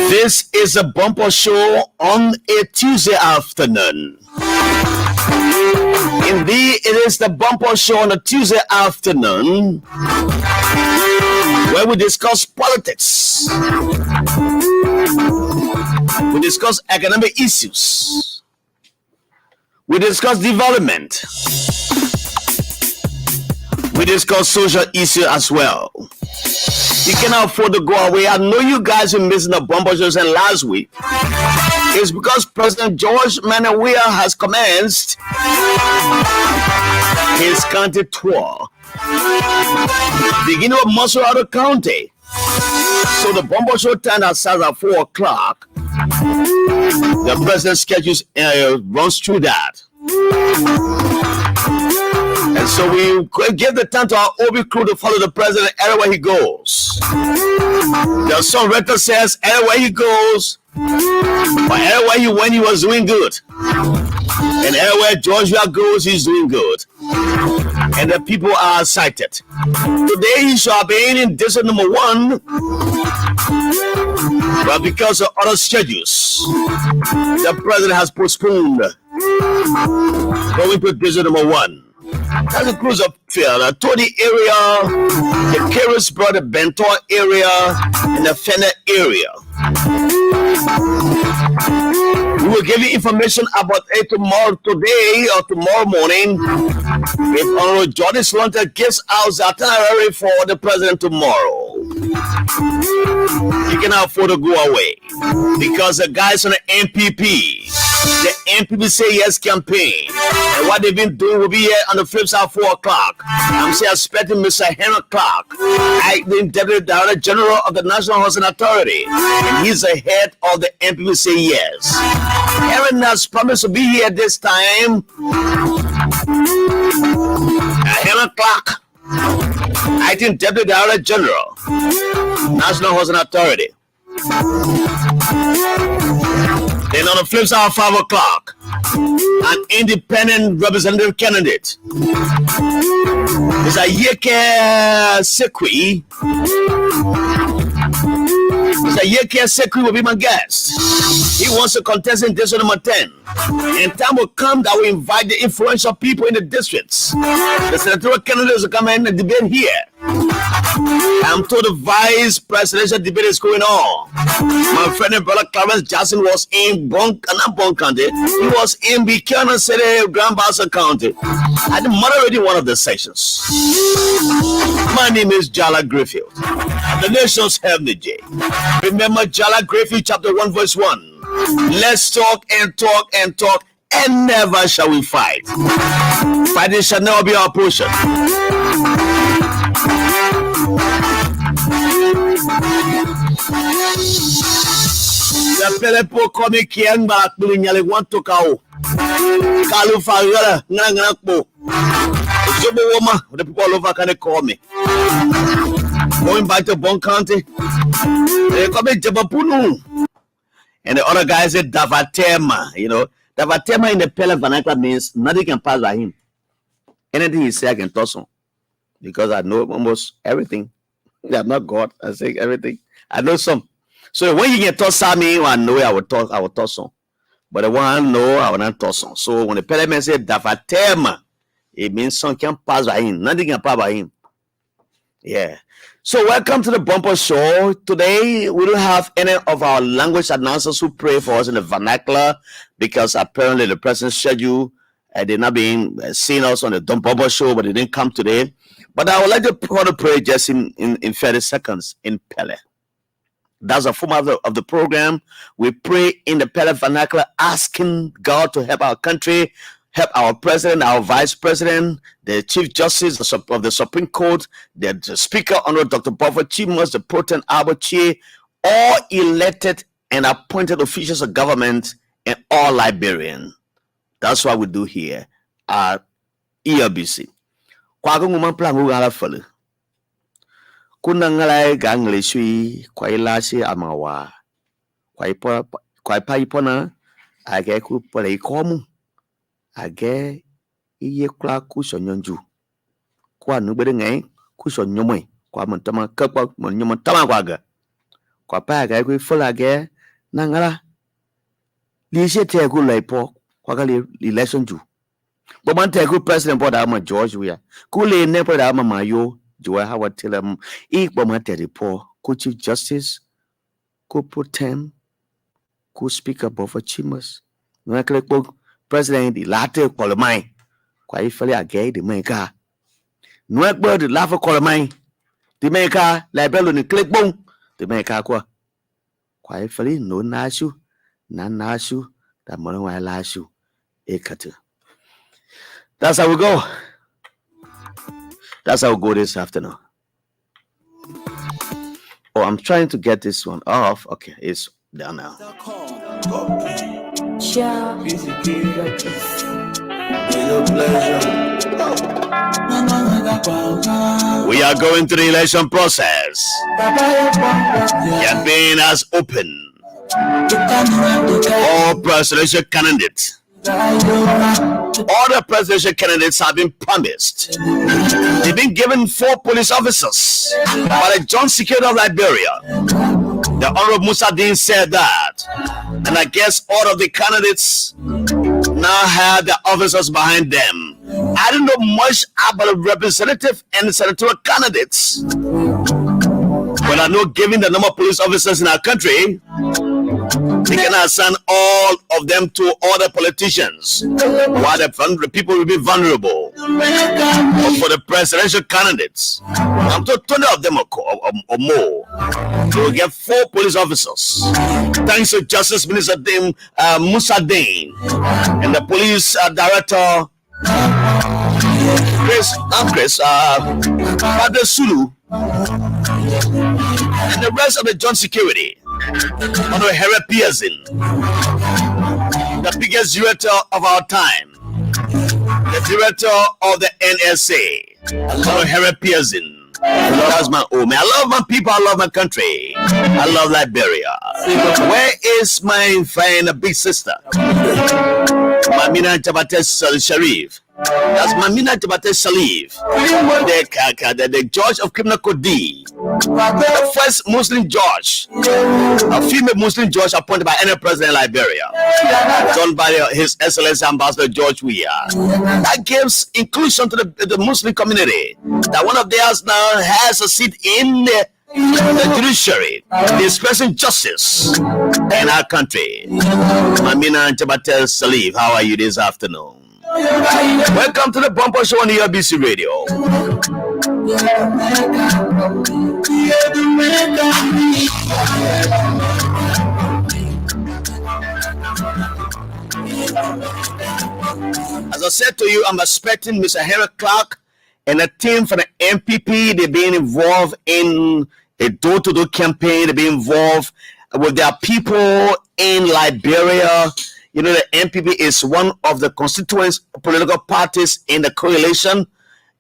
This is a bumper show on a Tuesday afternoon. Indeed, it is the bumper show on a Tuesday afternoon where we discuss politics. We discuss economic issues. We discuss development. We discuss social issues as well. You cannot afford to go away. I know you guys are missing the bumper shows and last week. It's because President George Manawia has commenced his county tour. Beginning of Monserrate County. So the bumper show time that starts at 4 o'clock. The president's schedule runs through that. And so we give the time to our OB crew to follow the president everywhere he goes. The song writer says everywhere he goes, but everywhere he went, he was doing good. And everywhere Georgia goes, he's doing good. And the people are excited. Today he shall be in district number 1, but because of other schedules, the president has postponed going to district number 1. That includes the Tony area, the Carisburg, the Bentor area, and the Fenner area. We will give you information about it today or tomorrow morning. If Honorable Jordan Slunter gives out the itinerary for the president tomorrow. You cannot afford to go away because the guys on the MPP Say Yes campaign, and what they've been doing will be here on the flip side 4 o'clock. I'm saying expecting Mr. Henry Clark, acting Deputy Director General of the National Housing Authority, and he's the head of the MPP Say Yes. Aaron has promised to be here this time. Henry Clark, acting Deputy Director General, National Housing Authority. Then on the flip side, 5 o'clock, an independent representative candidate is a Yeke Sekwi. Mr. Yeke Sekwi will be my guest. He wants to contest in district number 10. And time will come that we invite the influential people in the districts. The senatorial candidates will come in and debate here. I'm told the vice presidential debate is going on. My friend and brother Clarence Jackson was in Bon County. He was in Buchanan City, Grand Bassa County. I moderated one of the sessions. My name is Jallah Grayfield. The nation's Heavenly J. Remember Jallah Grayfield chapter 1 verse 1. Let's talk and talk and talk, and never shall we fight. Fighting shall never be our portion. The Pelepo comic young back doing yelling want to cow. Kalu Fagala, Nangapo. Jobo woman, the people all over can call me. Going back to Bon County, they call me Jabapunu. And the other guy said Davatema. You know, Davatema in the Pele vernacular means nothing can pass by him. Anything he say I can toss on. Because I know almost everything. I'm not God. I say everything. I know some. So when you can toss at me, I know I will toss on. But the one I know, I will not toss on. So when the Pele man said Davatema, it means some can pass by him. Nothing can pass by him. Yeah. So welcome to the bumper show. Today we don't have any of our language announcers who pray for us in the vernacular because apparently the president's schedule they're not being seen us on the bumper show, but they didn't come today. But I would like to pray just in 30 seconds in Pele. That's the format of the program. We pray in the Pele vernacular, asking God to help our country, help our president, our vice president, the chief justice of the Supreme Court, the speaker, Honorable Dr. Buffett Chimas, the Proton Albert Chie, all elected and appointed officials of government, and all Liberian. That's what we do here at ELBC. Kwa nguma plangu ngala fele. Kuna ngala gangle shui kwa ilashi amawa. Kwa ipa ipona age ku pole ikomu. Age iye kla kuso nyonju. Kwa nubere ngai kuso nyomwe. Kwa montama kakwa monyoma tama kwaga. Kwa pa age ku fele age Nangala, Lise Tegu Lepo, Quagali election to. But one Tegu President bought Ama George we are. Kule never Ama Mayo, Joa Howard tell them, equal matter report, could Chief Justice, could put them, could speak above achievements. No, President, the latter call mine. Quite fully a gay, the maker. No, bird, the laugh call mine. The maker, label on the click bone, the maker qua. Quite fully, no nasu, none nasu, that money while lasu, a cutter. That's how we go. That's how we go this afternoon. Oh, I'm trying to get this one off. Okay, it's done now. We are going through the election process. Campaign has opened. All presidential candidates. All the presidential candidates have been promised. They've been given 4 police officers by the John Security of Liberia. The Honorable Musa Dean said that. And I guess all of the candidates now have the officers behind them. I don't know much about the representative and the senatorial candidates. But I know given the number of police officers in our country, they cannot assign all of them to other politicians, while the people will be vulnerable. But for the presidential candidates, I'm to 20 of them or more. They will get 4 police officers. Thanks to Justice Minister Musa Dane and the police director Chris Father Sulu and the rest of the John Security. Honorable Harry Pearson, the biggest director of our time, the director of the NSA, Honorable Harry Pearson. That's my home. I love my people. I love my country. I love Liberia. Where is my friend, big sister? Mamina Jabate Sharif. That's Mamina Jabate Sharif, the judge of criminal code D, the first Muslim judge, a female Muslim judge appointed by any president in Liberia, done by His Excellency Ambassador George Weah. That gives inclusion to the Muslim community. That one of theirs now has a seat in the judiciary, expressing justice in our country. Mamina Jabate Sharif, how are you this afternoon? Welcome to the Bumper Show on the UBC Radio. As I said to you, I'm expecting Mr. Harry Clark and a team from the MPP. They've been involved in a door-to-door campaign. They've been involved with their people in Liberia. You know, the MPP is one of the constituent political parties in the coalition.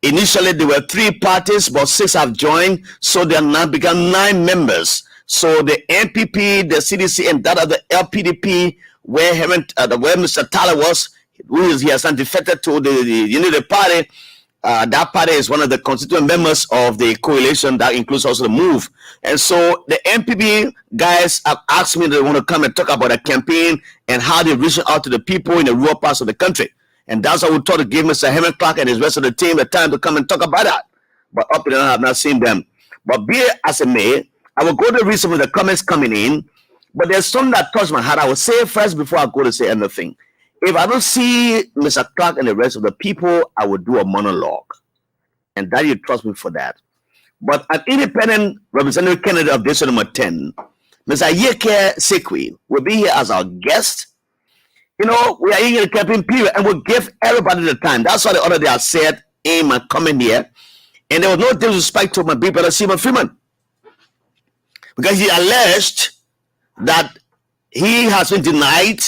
Initially, there were 3 parties, but 6 have joined, so they have now become 9 members. So the MPP, the CDC, and that of the LPDP, where Mr. Tyler was, he has now defected to the party. That party is one of the constituent members of the coalition that includes also the MOVE. And so the MPP guys have asked me they want to come and talk about the campaign and how they're reaching out to the people in the rural parts of the country. And that's how we thought to give Mr. Henry Clark and his rest of the team the time to come and talk about that. But up to now, I have not seen them. But be it as it may, I will go to read some of the comments coming in. But there's some that touched my heart. I will say it first before I go to say anything. If I don't see Mr. Clark and the rest of the people, I will do a monologue. And that you trust me for that. But an independent representative candidate of district number 10, Mr. Yeke Sekwi, will be here as our guest. You know, we are in a campaign period and we'll give everybody the time. That's what the other day I said in my comment here. And there was no disrespect to my big brother, Simon Freeman. Because he alleged that he has been denied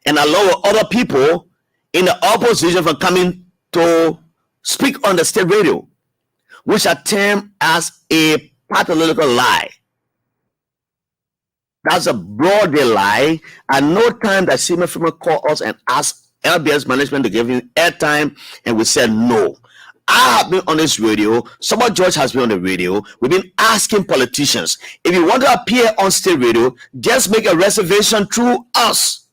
and allowed other people in the opposition from coming to speak on the state radio, which are termed as a pathological lie. That's a broad lie. At no time that Simon Freeman called us and asked LBS management to give him airtime, and we said no. I have been on this radio. Somebody George has been on the radio. We've been asking politicians, if you want to appear on state radio, just make a reservation through us.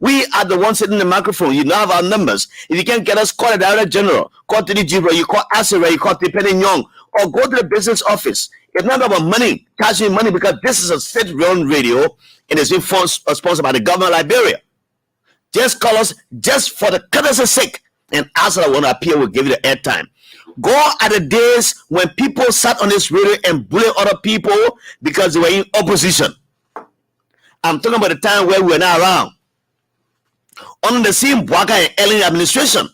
We are the ones sitting in the microphone. You now have our numbers. If you can't get us, call the Director General, call TD Jibra, you call Asira, you call Tipenny Young, or go to the business office. It's not about money, charge me money, because this is a state-run radio and it's been sponsored by the government of Liberia. Just call us just for the courtesy sake and ask that I want to appear, we'll give you the airtime. Go at the days when people sat on this radio and bully other people because they were in opposition. I'm talking about the time where we were not around. On the same Bwaka and Ellen administration,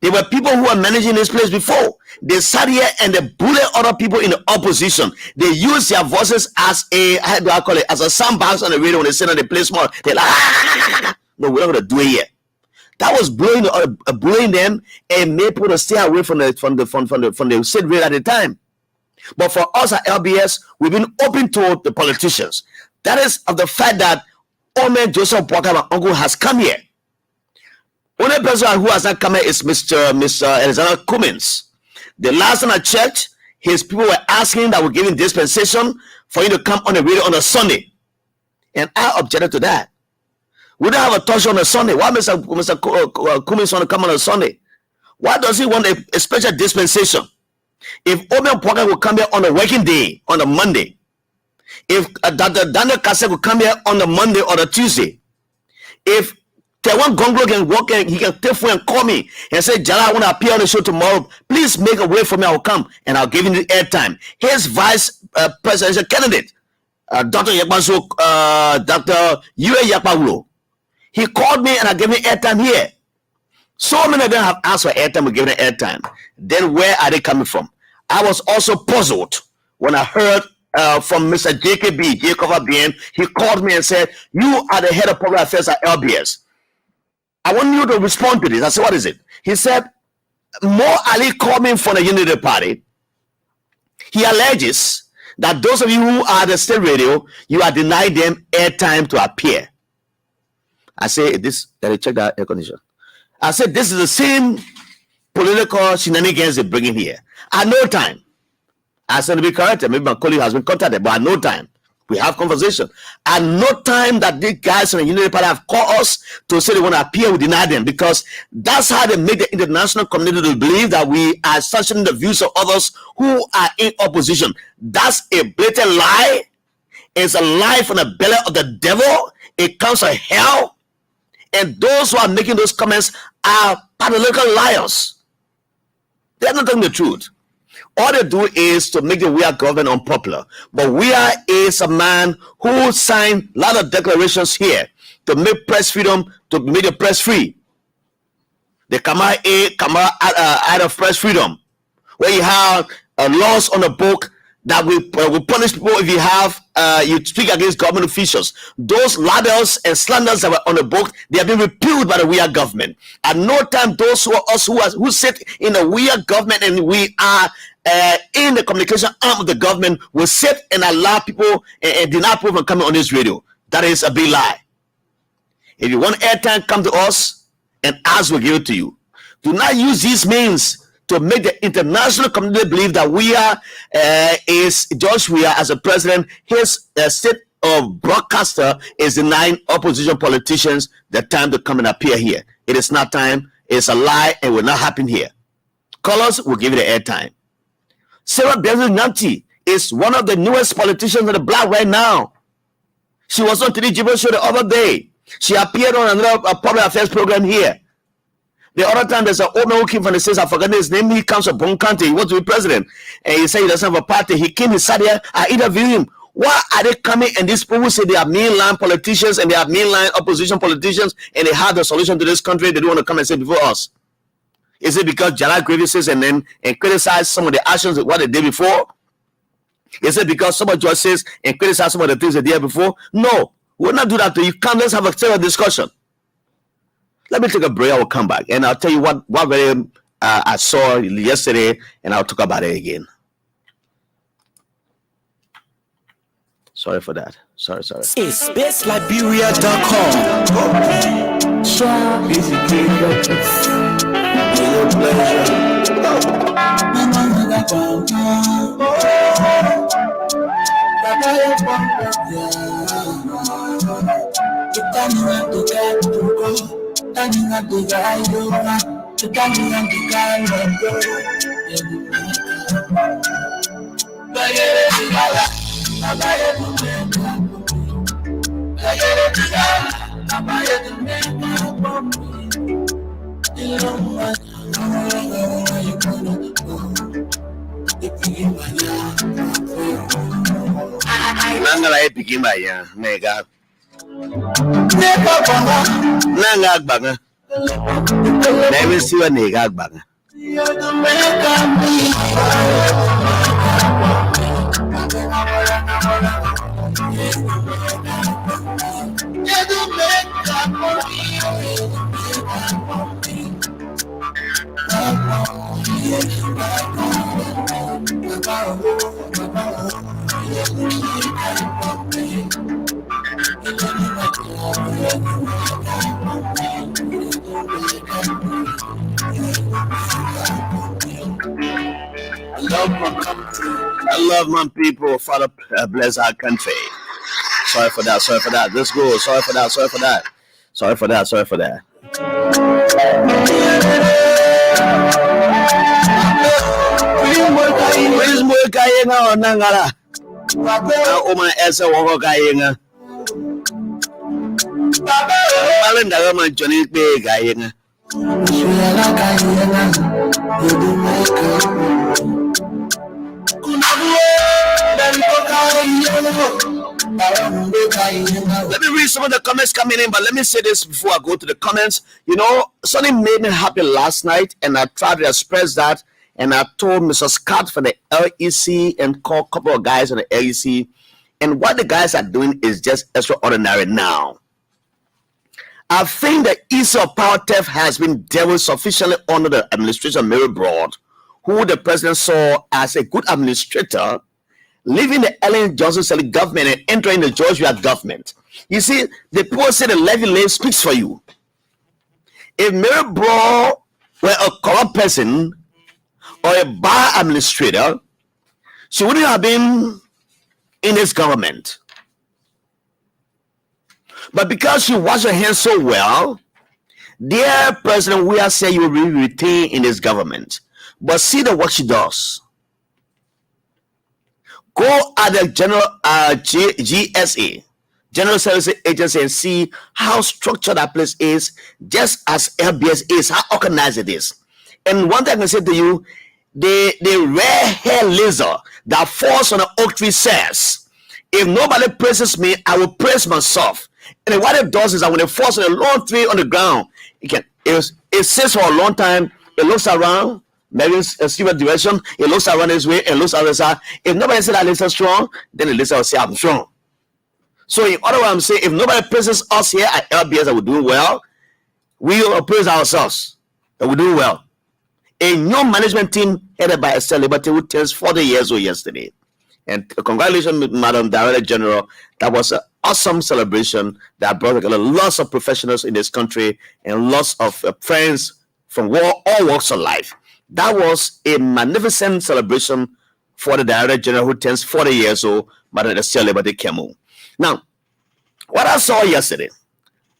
there were people who were managing this place before. They sat here and they bullied other people in the opposition. They used their voices as a, how do I call it, as a soundbox on the radio when they sit on the place more. They're like, no, we're not going to do it here. That was bullying them and made people to stay away from the state radio at the time. But for us at LBS, we've been open to the politicians. That is of the fact that Omen Joseph Bwaka, my uncle, has come here. Only person who has not come here is Mr. Alexander Cummins. The last time I checked, his people were asking that we're giving dispensation for him to come on the radio on a Sunday. And I objected to that. We don't have a touch on a Sunday. Why Mr. Cummins want to come on a Sunday? Why does he want a special dispensation? If Omen Bwaka will come here on a working day, on a Monday, if Dr. Daniel Kase will come here on the Monday or the Tuesday, if Tewan Gonglo can walk in, he can take phone and call me and say, Jallah, I want to appear on the show tomorrow. Please make a way for me. I'll come and I'll give him the airtime. His vice presidential candidate, Dr. Yue Yakpawulo, he called me and I gave him airtime here. So many of them have asked for airtime, we give them airtime. Then where are they coming from? I was also puzzled when I heard from Mr. JKB, Jacob BN. He called me and said, you are the head of public affairs at LBS. I want you to respond to this. I said, what is it? He said, Mo Ali called me from the Unity Party. He alleges that those of you who are the state radio, you are denying them airtime to appear. I say, let me check that air condition. I said, this is the same political shenanigans they bring in here. At no time. I said to be corrected. Maybe my colleague has been contacted, but at no time. We have conversation. At no time that these guys from the Unity Party have called us to say they want to appear, we deny them, because that's how they make the international community to believe that we are censoring the views of others who are in opposition. That's a blatant lie. It's a lie from the belly of the devil. It comes from hell. And those who are making those comments are pathological liars. They're not telling the truth. All they do is to make the WEA government unpopular. But WEA is a man who signed a lot of declarations here to make press freedom, to make the press free. The Kamara Act of Press Freedom, where you have laws on the book that will punish people if you have you speak against government officials. Those libels and slanders that were on the book, they have been repealed by the WEA government. At no time, those who sit in the WEA government and we are in the communication arm of the government will sit and allow people and deny people from coming on this radio. That is a big lie. If you want airtime, come to us and ask, we'll give it to you. Do not use these means to make the international community believe that George Weah as a president, his state of broadcaster is denying opposition politicians the time to come and appear here. It is not time. It's a lie and will not happen here. Call us, we'll give you the airtime. Sarah Nanti is one of the newest politicians on the block right now. She was on TD Jibra show the other day. She appeared on another public affairs program here. The other time, there's an old man who came from the States, I forgot his name. He comes from Bon County. He wants to be president. And he said he doesn't have a party. He came, he sat here. I interviewed him. Why are they coming and these people say they are mainline politicians and they are mainline opposition politicians and they have the solution to this country? They don't want to come and say before us. Is it because Jallah Grayfield says and criticize some of the actions of what they did before? Is it because somebody just says and criticize some of the things they did before? No, we'll not do that to you. Come, let's have a serious discussion. Let me take a break. I will come back and I'll tell you what I saw yesterday, and I'll talk about it again. Sorry for that. Sorry. It's bestliberia.com. Nangala epikima ya nega. Nanga agbanga. Never see a nega agbanga. I love my people. Father, bless our country. Sorry for that. Let's go. Sorry for that. Please more kayinga o nangala. Uma esa wako kayinga. Malinda kama Johnny be kayinga. Let me read some of the comments coming in, but let me say this before I go to the comments. You know, something made me happy last night, and I tried to express that, and I told Mr. Scott for the LEC and called a couple of guys on the LEC, and what the guys are doing is just extraordinary now. I think the issue of power theft has been dealt with sufficiently under the administration of Mary Broad, who the president saw as a good administrator, leaving the Ellen Johnson government and entering the George Weah government. You see, the people say the levy lane speaks for you. If Mary Broad were a corrupt person or a bad administrator, she wouldn't have been in this government. But because she washed her hands so well, dear President, we are saying you will retain in this government. But see the work she does. Go at the general GSA, General Services Agency, and see how structured that place is, just as LBS is, how organized it is. And one thing I can say to you, the rare hair lizard that falls on an oak tree says, if nobody praises me, I will praise myself. And what it does is that when it falls on a long tree on the ground, it sits for a long time, it looks around, maybe a similar direction, it looks around this way, it looks other side. If nobody says that lizard strong, then the lizard will say I'm strong. So in other words, I'm saying, if nobody praises us here at LBS that we're doing well, we will praise ourselves that we're doing well. A new management team headed by Estelle Liberty, who turns 40 years old yesterday. And congratulations, Madam Director General. That was an awesome celebration that brought lots of professionals in this country and lots of friends from all walks of life. That was a magnificent celebration for the Director General who turns 40 years old, Madam Estelle Liberty Kemu. Now, what I saw yesterday,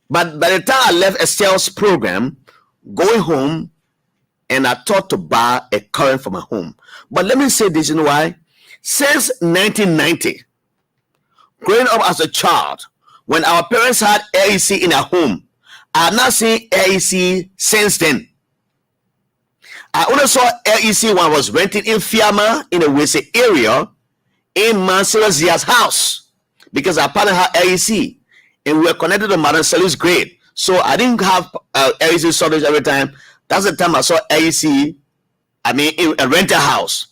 but by the time I left Estelle's program, going home, and I thought to buy a current for my home. But let me say this, you know why? Since 1990, growing up as a child, when our parents had LEC in our home, I have not seen LEC since then. I only saw LEC when I was renting in Fiamma in the Wese area in Mansell Zia's house, because our partner had LEC and we were connected to Madam Sally's grade. So I didn't have LEC storage every time. That's the time I saw LEC, in a rental house.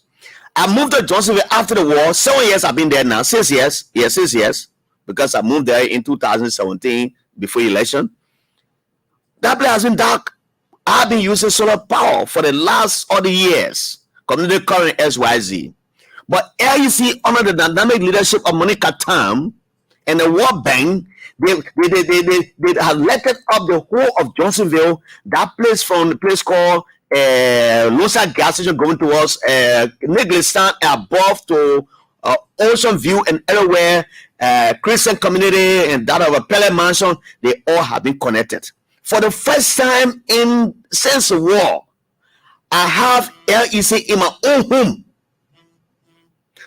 I moved to Johnsonville after the war. 7 years I've been there now. 6 years. Yes, 6 years. Because I moved there in 2017 before election. That place has been dark. I've been using solar power for the last other years. Community current SYZ. But LEC, under the dynamic leadership of Monica Tam and the World Bank, they have lettered up the whole of Johnsonville, that place from the place called Losa gas station going towards Neglistan above to Ocean View and everywhere, Christian community and that of a Pele Mansion, they all have been connected. For the first time since the war, I have LEC in my own home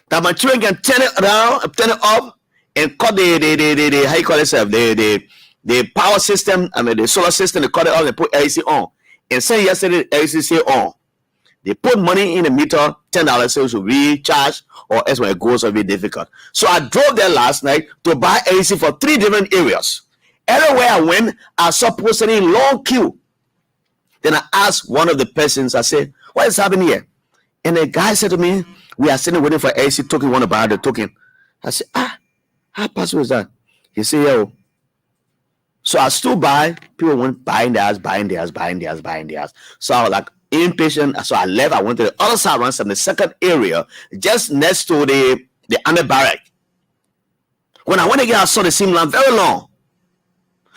that my children can turn it around, turn it up, and cut the how you call it, the power system, the solar system, they cut it off and put LEC on. And say yesterday LEC say on. They put money in the meter, $10 so to recharge, or else when it goes, it'll be difficult. So I drove there last night to buy LEC for 3 different areas. Everywhere I went, I saw people sitting in long queue. Then I asked one of the persons, I said, what is happening here? And the guy said to me, we are sitting waiting for LEC token, want to buy the token. I said, how possible is that? He said, yo. So I stood by, people went buying theirs. So I was like impatient. So I left. I went to the other side around the second area, just next to the army barrack. When I went again, I saw the same line very long.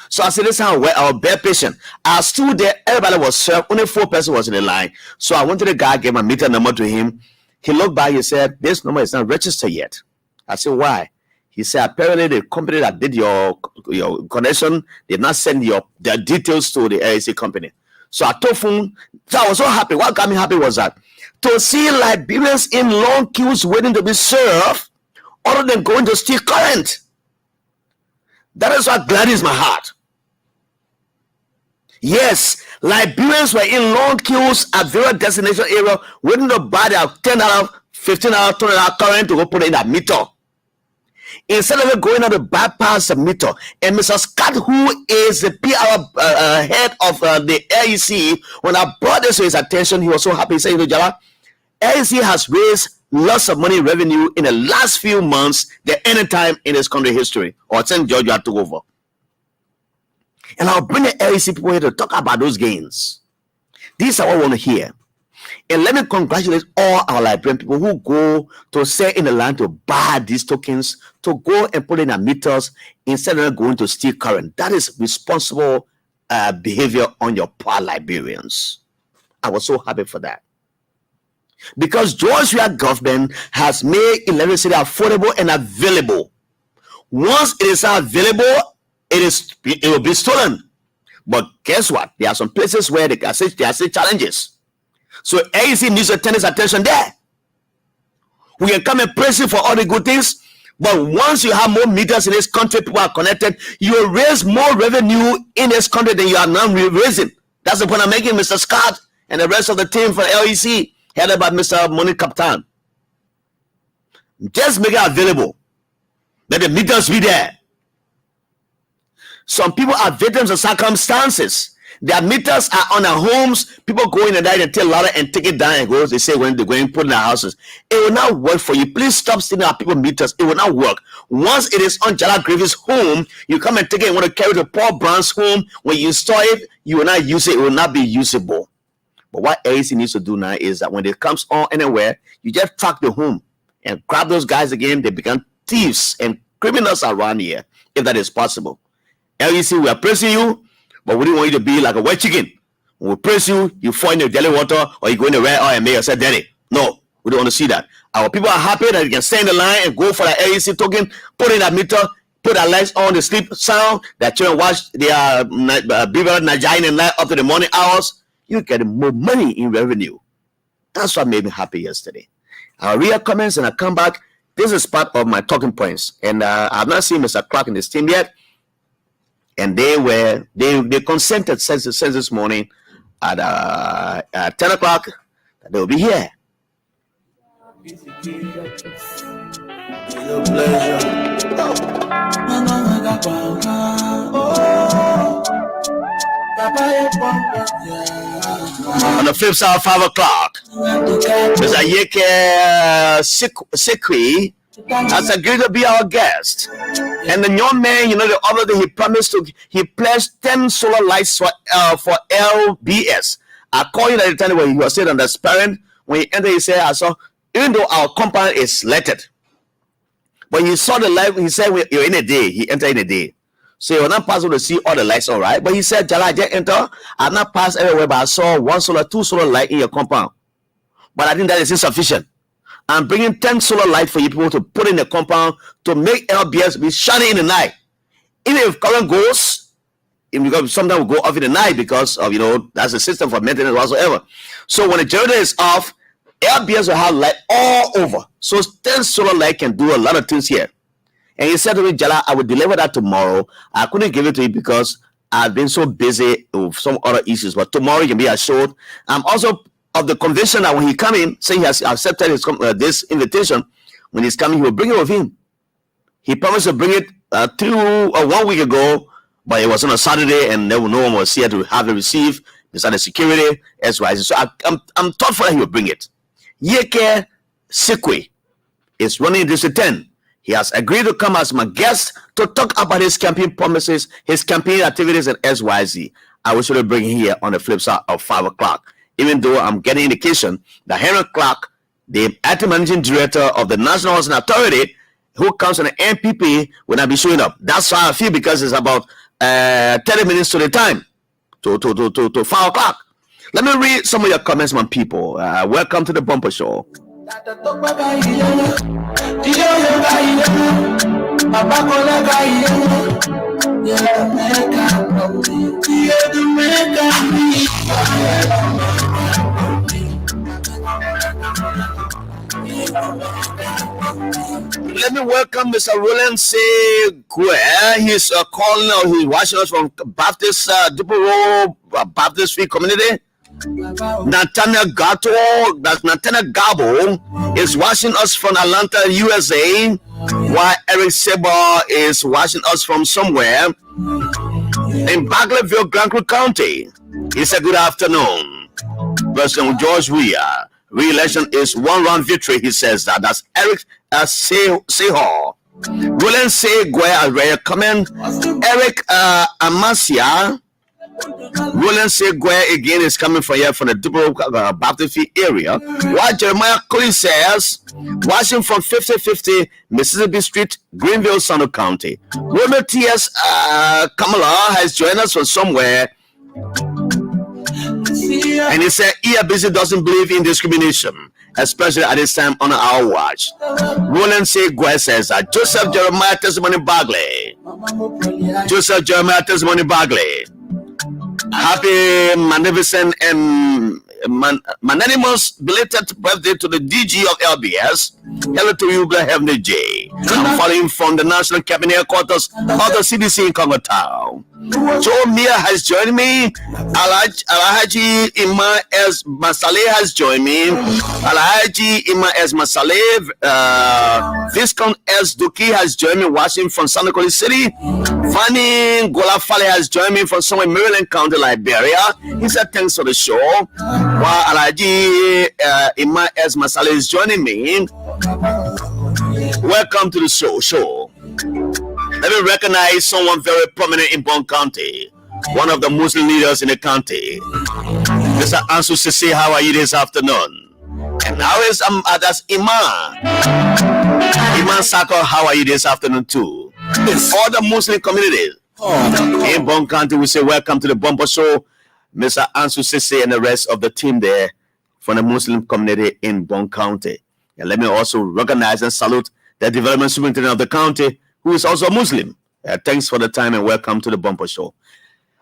So I said, this is how I was very patient. I stood there, everybody was served, only 4 persons was in the line. So I went to the guy, gave my meter number to him. He looked back, he said, this number is not registered yet. I said, why? He said, apparently the company that did your connection did not send their details to the LEC company. So I told him, so I was so happy. What got me happy was that to see Liberians in long queues waiting to be served, other than going to steal current. That is what gladdens my heart. Yes, Liberians were in long queues at various destination areas waiting to buy their $10, $15, $20 current to go put it in that meter. Instead of it going on to bypass the meter, and Mr. Scott, who is the PR head of the LEC, when I brought this to his attention, he was so happy. He said, Jallah, LEC has raised lots of money revenue in the last few months than any time in this country history, or since Georgia took over. And I'll bring the LEC people here to talk about those gains. These are what I want to hear. And let me congratulate all our Liberian people who go to stay in the line to buy these tokens, to go and put in their meters instead of going to steal current. That is responsible behavior on your part, Liberians. I was so happy for that. Because Georgia government has made electricity affordable and available. Once it is available, it will be stolen. But guess what? There are some places where there are still challenges. So LEC needs to turn its attention there. We can come and praise you for all the good things, but once you have more meters in this country, people are connected, you will raise more revenue in this country than you are now raising. That's the point I'm making, Mr. Scott and the rest of the team for LEC, headed by Mr. Money Captain. Just make it available. Let the meters be there. Some people are victims of circumstances. Their meters are on their homes. People go in and die and tell louder and take it down and go. They say when they're going to put in their houses. It will not work for you. Please stop stealing our people meters. It will not work. Once it is on Jallah Grayfield's home, you come and take it and want to carry it to Paul Brown's home. When you install it, you will not use it. It will not be usable. But what LEC needs to do now is that when it comes on anywhere, you just track the home and grab those guys again. They become thieves and criminals around here, if that is possible. LEC, we are praising you. But we don't want you to be like a wet chicken. When we praise you, you fall in the jelly water or you go in the red oil and make yourself dirty. No, we don't want to see that. Our people are happy that you can stay in the line and go for the LEC token, put in that meter, put that lights on, the sleep sound, that children watch their Beaver Nigerian and night up to the morning hours. You get more money in revenue. That's what made me happy yesterday. I'll read your comments and I'll come back. This is part of my talking points. And I've not seen Mr. Clark and his team yet. And they consented since this morning at 10 o'clock that they will be here. On the flip side, 5 o'clock, Mr. Yeke Sikwi has agreed to be our guest. And the young man, the other day he pledged 10 solar lights for LBS. I called him at the time when he was still transparent. When he entered, he said, I saw, even though our compound is lettered, but he saw the light, he said, you're in a day. He entered in a day. So he was not possible to see all the lights, all right. But he said, Jallah, I just enter. I've not passed everywhere, but I saw 1 solar, 2 solar light in your compound. But I think that is insufficient. I'm bringing 10 solar lights for you people to put in the compound to make LBS be shining in the night. Even if current goes, because sometimes will go off in the night because of, that's a system for maintenance whatsoever. So when the generator is off, LBS will have light all over. So 10 solar light can do a lot of things here. And he said to me, Jallah, I will deliver that tomorrow. I couldn't give it to you because I've been so busy with some other issues. But tomorrow you can be assured. I'm also of the conviction that when he come in, say he has accepted his this invitation, when he's coming, he will bring it with him. He promised to bring it 1 week ago, but it was on a Saturday, and no one was here to have it received. Beside the security, SYZ. So I'm thoughtful that he will bring it. Yeke Sikwe is running District 10. He has agreed to come as my guest to talk about his campaign promises, his campaign activities, and SYZ. I will sort of bring him here on the flip side of 5 o'clock. Even though I'm getting indication that Henry Clark, the acting managing director of the National Housing Authority, who comes on the NPP, will not be showing up. That's how I feel, because it's about 30 minutes to the time to 5 o'clock. Let me read some of your comments, my people. Welcome to the Bumper Show. Let me welcome Mr. Roland Segwe. He's calling out, he's watching us from Baptist, Dupero Baptist Free Community. Nathaniel Gabo is watching us from Atlanta, USA, while Eric Seba is watching us from somewhere in Bagleyville, Grand Creek County. He said, good afternoon. President George Weah. Re-election is 1-round victory, he says that. That's Eric Sehor. Roland Segwe, I recommend Eric Amasia. Roland Segwe again is coming from here from the Dupero Baptist area. While Jeremiah Collins says, watching from 5050 Mississippi Street, Greenville, Sano County. Romeo T.S. Kamala has joined us from somewhere. And he said, EABC doesn't believe in discrimination, especially at this time on our watch. Roland Segwe says that Joseph Jeremiah Testimony Bagley. Joseph Jeremiah Testimony Bagley. Happy, magnificent, and magnanimous belated birthday to the DG of LBS. Hello to you, Heavenly J. I'm following from the National Cabinet Headquarters of the CDC in Congo Town. Joe Mia has joined me. Alhaji Ima S. Masale has joined me. Alhaji Ima S. Masale, Viscount S. Duki has joined me, watching from Santa Cruz City. Fanny Golafale has joined me from somewhere in Maryland County, Liberia. He said thanks for the show. While Alhaji Ima S. Masale is joining me. Welcome to the show. Let me recognize someone very prominent in Bon County, one of the Muslim leaders in the county. Mr. Ansu Sisi, how are you this afternoon? And now is that's Iman. Iman Sako, how are you this afternoon too? Yes. All the Muslim communities in Bon County, we say welcome to the Bumper Show. Mr. Ansu Sisi and the rest of the team there from the Muslim community in Bon County. And let me also recognize and salute the development superintendent of the county, who is also a Muslim. Thanks for the time and welcome to the Bumper Show.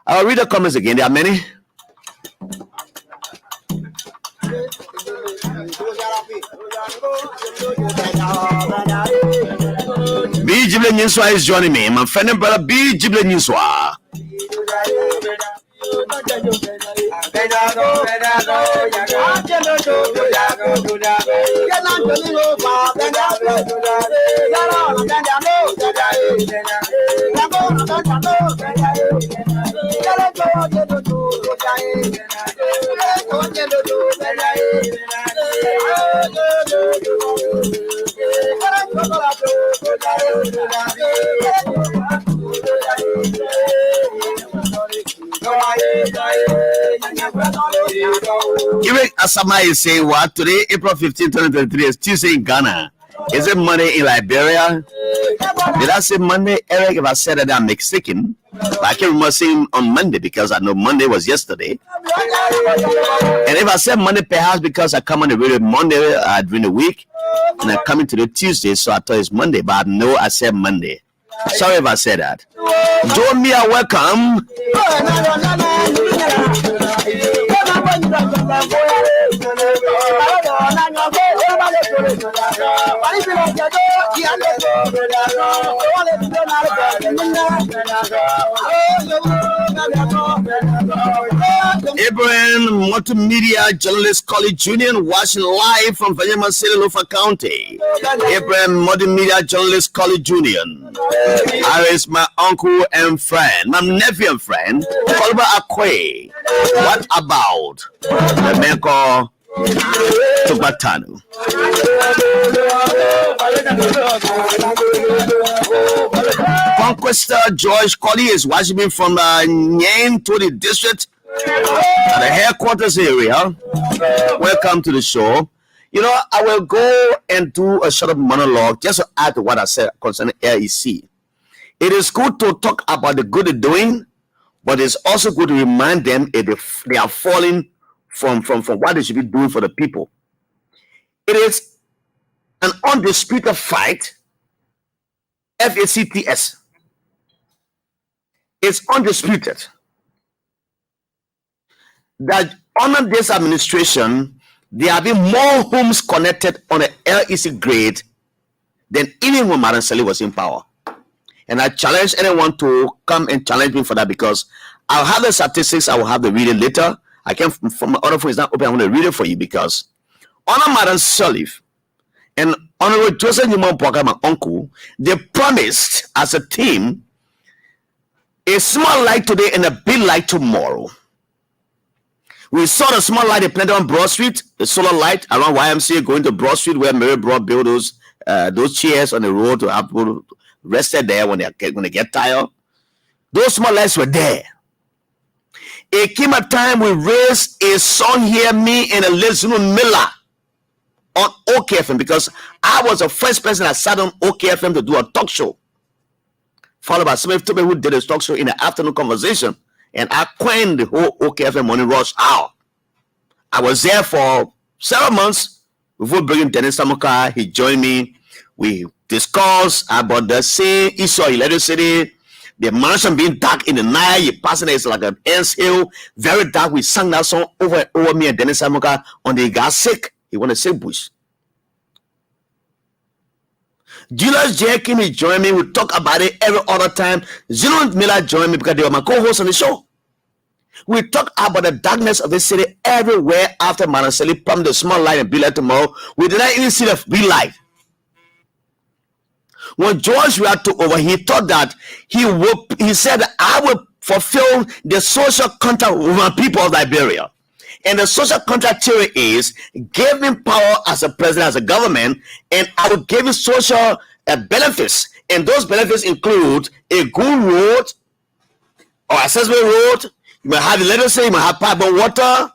I'll read the comments again. There are many. B. Jible Ninswa is joining me. My friend and brother B. Jible Ninswa. Even Asama is saying what today, April 15, 2023 is Tuesday in Ghana. Is it Monday in Liberia? Did I say Monday, Eric? If I said that, I'm mistaken. But I can't remember saying on Monday because I know Monday was yesterday. And if I said Monday, perhaps because I come on the radio Monday during the week, and I'm coming to the Tuesday, so I thought it's Monday. But I know I said Monday. Sorry if I said that. Join me, welcome. Abraham Multimedia Journalist College Union, watching live from Vanyama City, Lofa County. Abraham Multimedia Journalist College Union. I is my uncle and friend, my nephew and friend, Oliver Akwe. What about the man called Tubatanu? Conquestor George Colley is watching me from Nyen to the district at the headquarters area. Welcome to the show. You know, I will go and do a short monologue just to add to what I said concerning LEC. It is good to talk about the good they're doing, but it's also good to remind them if they are falling from what they should be doing for the people. It is an undisputed fight, FACTS. It's undisputed that under this administration, there have been more homes connected on the LEC grade than even when Madam Sally was in power. And I challenge anyone to come and challenge me for that, because I'll have the statistics, I will have the reading later. I can't, from my other phone is not open, I want to read it for you, because Honor Madam Saliv and Honorable Joseph Newman Poka, my uncle, they promised as a team a small light today and a big light tomorrow. We saw the small light they planted on Broad Street, the solar light around YMCA going to Broad Street, where Mary Broad built those chairs on the road to have people rested there when they get tired. Those small lights were there. It came a time we raised a song here, me and Elizabeth Miller on OKFM, because I was the first person that sat on OKFM to do a talk show, followed by somebody who did a talk show in the afternoon conversation, and I coined the whole OKFM morning rush hour. I was there for several months before bringing Dennis Samuka. He joined me. We discussed about the same issue of electricity, the mansion being dark in the night. You passing it's like an ants hill, very dark. We sang that song over and over, me and Dennis Samuka. On the got sick. He wanted to sick bush. Julius J. came, he joined me. We talk about it every other time. Zeno Miller joined me because they were my co-hosts on the show. We talk about the darkness of the city everywhere after Manaseli pumped the small light and be light tomorrow. We did not even see the big light. When George Weah took over, he thought that he said, I will fulfill the social contract with my people of Liberia. And the social contract theory is give him power as a president, as a government, and I will give you social benefits. And those benefits include a good road or accessible road. You must have electricity, you must have pipe and water.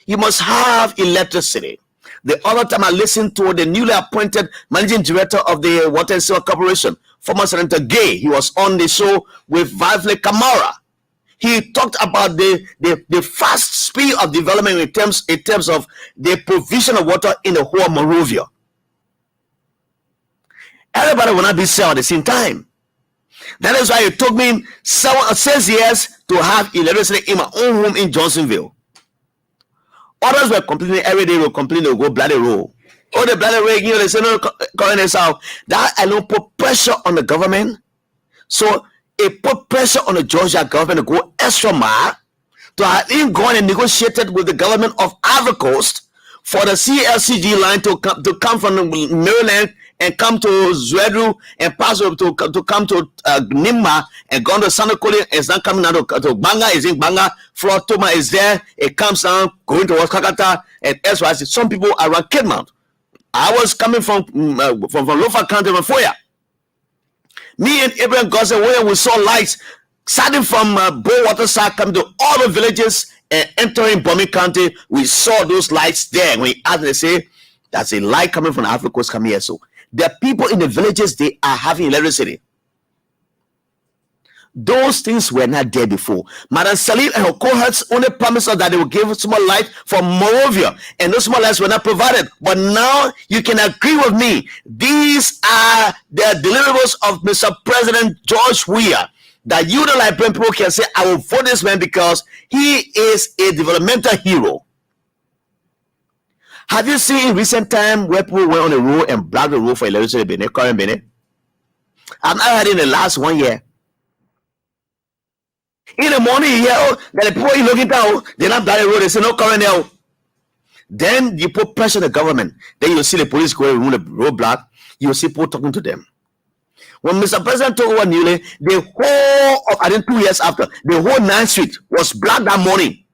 You must have electricity. The other time I listened to the newly appointed managing director of the Water and Sewer Corporation, former Senator Gay. He was on the show with Vivle Kamara. He talked about the fast speed of development in terms of the provision of water in the whole Monrovia. Everybody will not be served at the same time. That is why it took me 6 years to have electricity in my own home in Johnsonville. Others were complaining every day. Will complain they will go bloody roll. Oh, the bloody roll, you know, they say no, calling this out. That alone put pressure on the government. So it put pressure on the Georgia government to go extra mile to have even gone and negotiated with the government of Ivory Coast for the CLCG line to come from Maryland and come to Zwedru and pass over to come to Nimba and go to Sanakoli. It's not coming out to Banga. Is in Banga. Flotoma is there. It comes down going towards Kakata and elsewhere. Some people are around Kidmount. I was coming from Lofa County, Mafoya. Me and Abraham Gossen, where we saw lights starting from Bowater side, coming to all the villages and entering Bombing County. We saw those lights there. When you ask, they say, that's a light coming from the Africa Coast, come here. So The people in the villages, they are having electricity. Those things were not there before. Madam Salim and her cohorts only promised us that they will give small light for Morovia, and those small lights were not provided. But now you can agree with me. These are the deliverables of Mr. President George Weah. That you, the Liberian people, can say, I will vote this man because he is a developmental hero. Have you seen in recent time where people went on the road and blocked the road for electricity? I've not heard in the last 1 year. In the morning, you hear that the people looking down, they're not block the road, they say no current there. Then you put pressure on the government. Then you see the police going to remove the roadblock. You see people talking to them. When Mr. President took over newly, the whole of, I think 2 years after, the whole 9th Street was blocked that morning.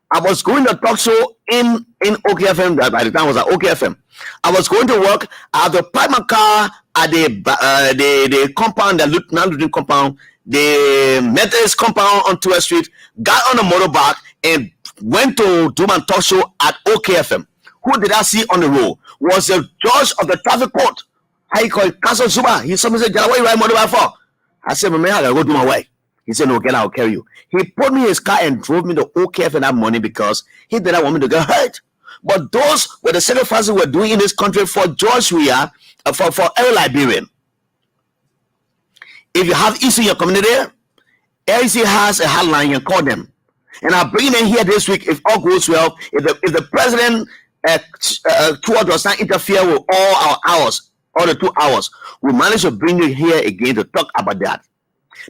I was going to talk show in OKFM. By the time I was at OKFM, I was going to work. I had to park my car at the compound, the non-looting compound, the Methodist compound on 2nd Street, got on the motorbike and went to do my talk show at OKFM. Who did I see on the road? Was the judge of the traffic court. How you call it? Castle Zuba. He said, Jallah, what you ride motorbike for? I said, man, I gotta go do my way. He said, no, I'll carry you. He put me in his car and drove me to OKFM that morning because he didn't want me to get hurt. But those were the sacrifices we're doing in this country for George Weah, for every Liberian. If you have issue in your community, LC has a hotline, you can call them. And I'll bring them here this week if all goes well. If the president does not interfere with all our hours, all the 2 hours, we manage to bring you here again to talk about that.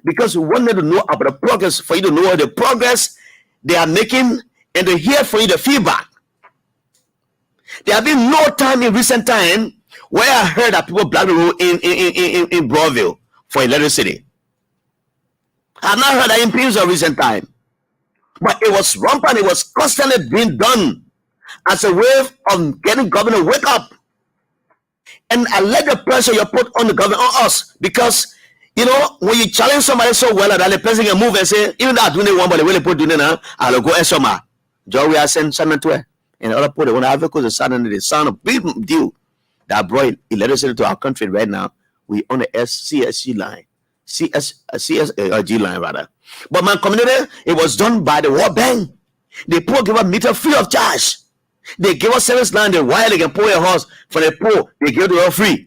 Because we wanted to know about the progress, for you to know the progress they are making and to hear from you the feedback. There have been no time in recent time where I heard that people block the road in Broadville for electricity. I have not heard that in previous or recent time. But it was rampant, it was constantly being done as a way of getting government to wake up. And I let the pressure you put on the government, on us, because you know, when you challenge somebody so well that the person can move and say, even though I do one, but they will put doing it now, I'll go extra ma. Joe, we are sending something to her. And other people, when I have because the sound of big deal that brought electricity to our country right now, we on the CSG line. CSG line rather. But my community, it was done by the World Bank. They poor give a meter free of charge. They give us service line, the wire they can pull your house for the poor, they give it all free.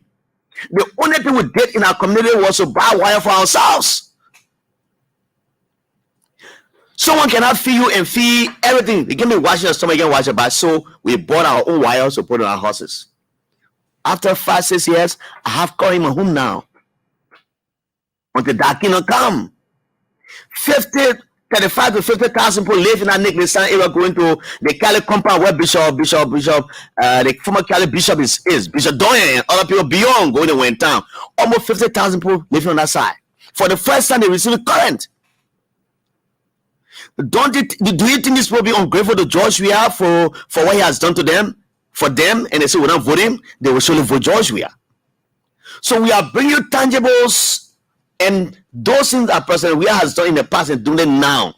The only thing we did in our community was to buy wire for ourselves. Someone cannot feed you and feed everything. They give me washing or somebody can wash it, but so we bought our own wires to put on our horses. After 5-6 years, I have called him a home now. Until that cannot come. 35 to 50,000 people live in that Nicholas area going to the Cali compound where the former Cali Bishop is Bishop Doyen and other people beyond going to town. Almost 50,000 people living on that side. For the first time, they receive current. Do you think this will be ungrateful to George Weah for what he has done to them? For them, and they say we're not voting, they will surely vote George Weah. So we are bringing you tangibles. And those things that President Weah has done in the past and doing them now.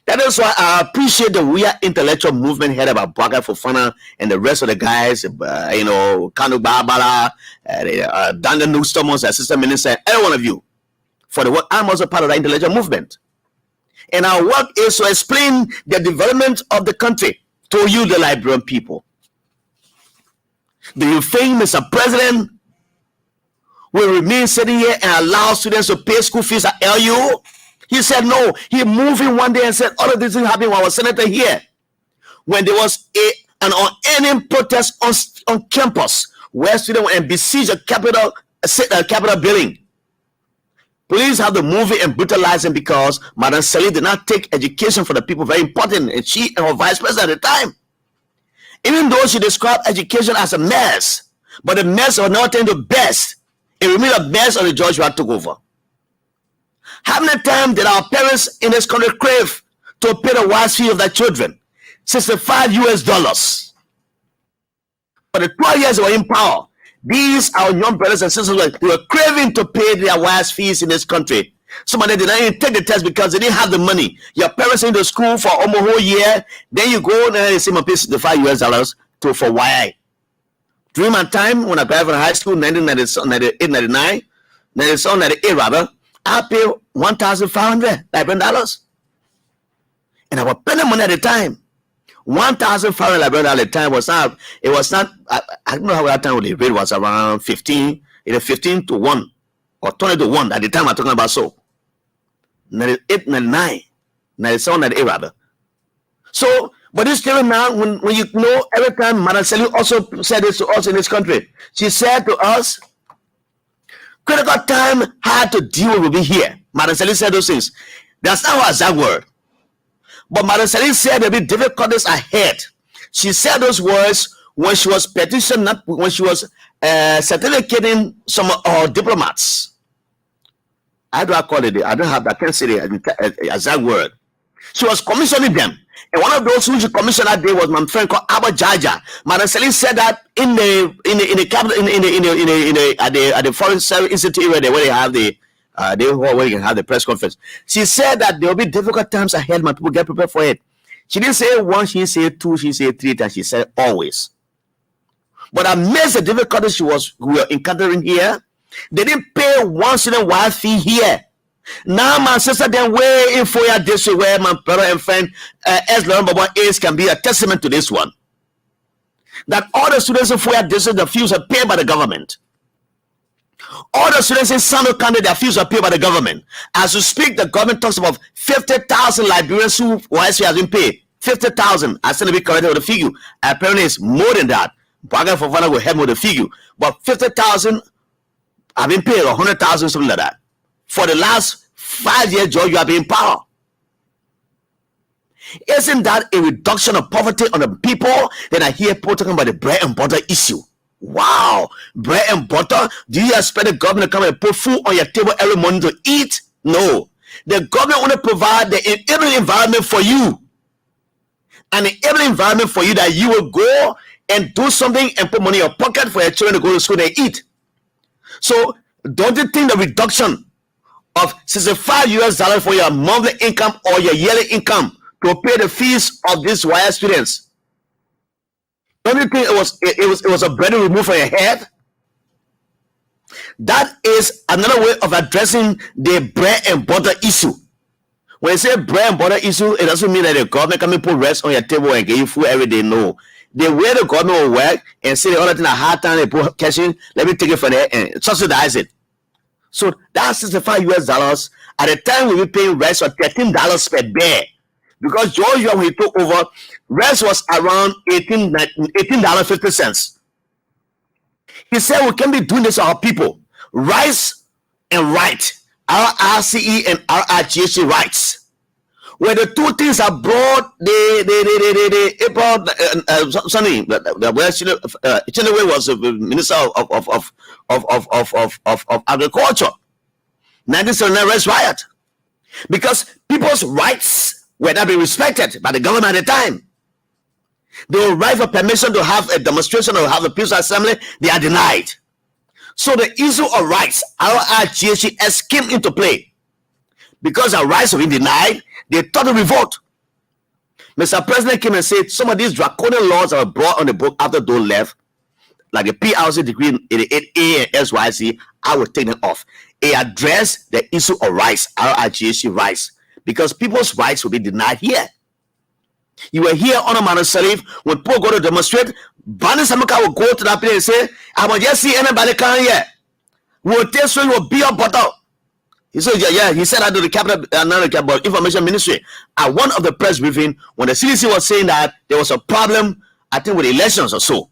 That is why I appreciate the Weah intellectual movement headed by Baka Fofana and the rest of the guys, Kanu Barbara, Daniel Nooks Thomas, Assistant Minister, every one of you, for the work. I'm also part of that intellectual movement. And our work is to explain the development of the country to you, the Liberian people. Do you think, Mr. President, will remain sitting here and allow students to pay school fees at LU? He said no. He moved in one day and said all of this things happened when I was senator here. When there was an unending protest on campus where students went and besieged a Capitol building. Police had to move it and brutalize him because Madam Sally did not take education for the people very important, and she and her vice president at the time. Even though she described education as a mess, but the mess was not into best. It remained a mess on the George Weah took over. How many times did our parents in this country crave to pay the wise fee of their children? $65. For the 12 years they were in power, these our young brothers and sisters were craving to pay their wise fees in this country. Some of them did not even take the test because they didn't have the money. Your parents went to school for almost a whole year, then you go and they say, "My pay $65 for why?" During my time when I graduated from high school, 1998, 99, 97, 98 rather, I paid $1,500 Liberian dollars. And I was spending money at the time. $1,500 Liberian dollars at the time was not, it was not, I don't know how that time the rate was around 15, either 15 to 1 or 20 to 1 at the time I'm talking about. So 98, 99, 97, 98 rather. So, but this still now, when you know, every time Madam Sally also said this to us in this country, she said to us, critical time had to deal with me here. Madam Sally said those things. That's not her exact word. But Madam Sally said there'll be difficulties ahead. She said those words when she was petitioning, when she was certificating some diplomats. How do I call it? I don't have, I can't say the exact word. She was commissioning them. And one of those who she commissioned that day was my friend called Abba Jaja. Madam Sally said that in the capital at the Foreign Service Institute area where they have where you can have the press conference. She said that there will be difficult times ahead. My people, get prepared for it. She didn't say one, she said two, she said three times. She said always. But amidst the difficulties we were encountering here, they didn't pay one student wire fee here. Now my sister then way in for your district where my brother and friend S. Lauren Baba is can be a testament to this one. That all the students in Foya district, the fees are paid by the government. All the students in Sano County, their fees are paid by the government. As we speak, the government talks about 50,000 Liberians who YSP has been paid. 50,000. I still be corrected with the figure. Apparently it's more than that. Baga Fofana will help me with the figure. But 50,000 have been paid, or 100,000, something like that. For the last 5 years, George, you have been in power. Isn't that a reduction of poverty on the people? Then I hear people talking about the bread and butter issue. Wow, bread and butter? Do you expect the government to come and put food on your table every morning to eat? No. The government want to provide the enabling environment for you. An enabling environment for you that you will go and do something and put money in your pocket for your children to go to school and eat. So don't you think the reduction of $65 for your monthly income or your yearly income to pay the fees of these wire students, don't you think it was a burden removed from your head? That is another way of addressing the bread and butter issue. When you say bread and butter issue, it doesn't mean that the government can put rest on your table and give you food every day. No. The way the government will work and say the other thing a hard time they put cashing, let me take it from there and subsidize it. So that's $65 at the time we were paying rest for $13 per bear. Because Georgia, when he took over, rest was around $18.50. He said we can be doing this to our people. Rice and right. RRCE and RRGC rights. Where the two things are brought, something. Chineway was the Minister of Agriculture. 1979 rice riot. Because people's rights were not being respected by the government at the time. They will write for permission to have a demonstration or have a peaceful assembly. They are denied. So the issue of rights, RRGC, has came into play. Because our rights have been denied, they thought to revolt. Mr. President came and said some of these draconian laws that were brought on the book after those left, like a PRC degree in 88A and SYC, I will take them off. It addressed the issue of rights, RRGC rights, because people's rights will be denied here. You were here on a Madam Salif when people go to demonstrate. Bani Samaka will go to that place and say, I will just see anybody come here. We will tell you will be a bottle. He said, yeah, he said that to the capital information ministry. At one of the press briefing, when the CDC was saying that there was a problem, I think with elections or so.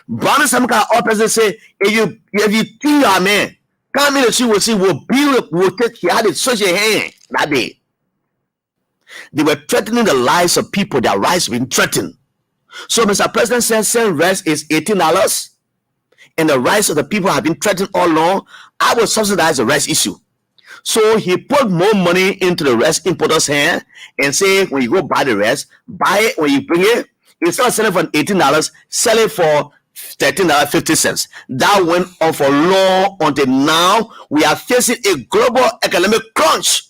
Bani Samaka, our president say, if you think you are man, come in and see, we'll take, he had it such a hand that day. They were threatening the lives of people. Their rights been threatened. So Mr. President says same rest is $18, and the rights of the people have been threatened all along. I will subsidize the rest issue. So he put more money into the rest importers' hand and say, when you go buy the rest, buy it when you bring it. Instead of selling for $18, sell it for $13.50. That went on for long until now. We are facing a global economic crunch.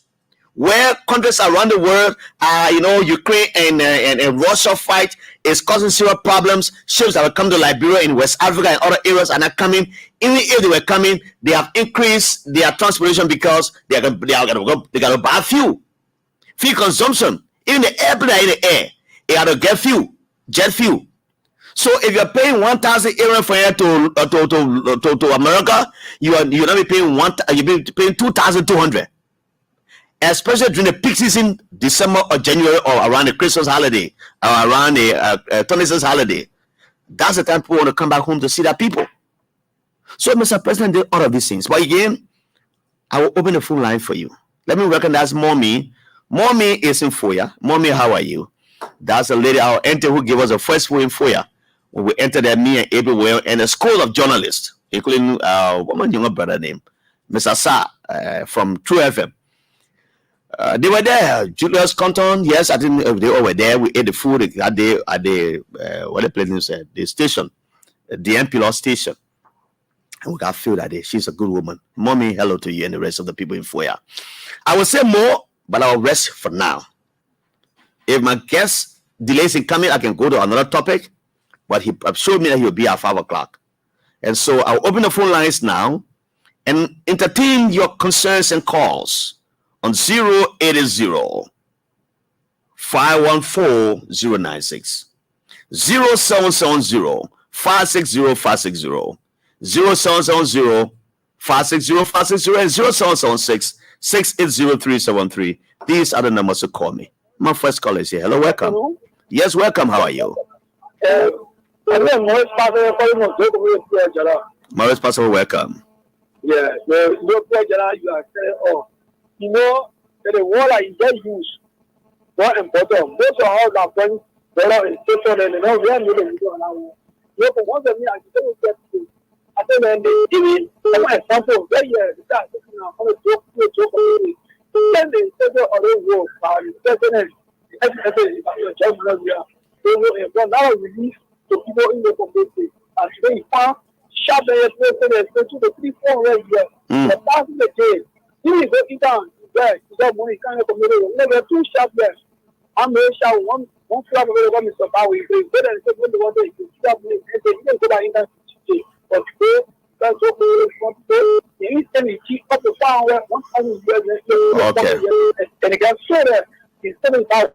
where countries around the world, Ukraine and Russia fight is causing serious problems. Ships that will come to Liberia in West Africa and other areas are not coming. Even if they were coming, they have increased their transportation because they got to buy fuel consumption. Even the airplane in the air, they got to get fuel, jet fuel. So if you're paying 1,000 euro for here to America, you're not be paying you'll be paying 2,200. Especially during the peak season, December or January, or around the Christmas holiday, or around the Thanksgiving holiday. That's the time people want to come back home to see their people. So Mr. President did all of these things. But again, I will open the phone line for you. Let me recognize Mommy. Mommy is in Foya. Mommy, how are you? That's the lady, our enter, who gave us the first phone in Foya. When we entered there, me and Abel and a school of journalists, including what my younger brother name, Mr. Sa from True FM. They were there. Julius Compton, yes, I think they all were there. We ate the food at the what the place said, the station, the MP Law station. And we got feel that day. She's a good woman. Mommy, hello to you and the rest of the people in Foya. I will say more, but I'll rest for now. If my guest delays in coming, I can go to another topic. But he showed me that he'll be at 5 o'clock. And so I'll open the phone lines now and entertain your concerns and calls on 080 514 096, 0770 560 560, 0770 560 560, and 0776 680 373. These are the numbers to call me. My first caller is here. Hello, welcome. Hello? Yes, welcome. How are you? Maurice Pastor, welcome. Yeah, you are saying, oh, the word I just use, not important. Most of all our friends, they are in station and we are moving to allow. Look, once a I don't get to. I said, when they give me some example, very that now, how to talk to then they say, oh, they will, now release to people in the community. And today, you found sharp especially the 3-4 years. The past the day, you go eat down there, you got money, kind of community. Never too sharp there. I'm very sharp. One flap of the Mr. Bowie, you go and say, when the one day you stop me, and say, you can go by in that city. But today, that's what we you instantly keep up the power 1,000 years. Okay. And again, so that he's 7,000.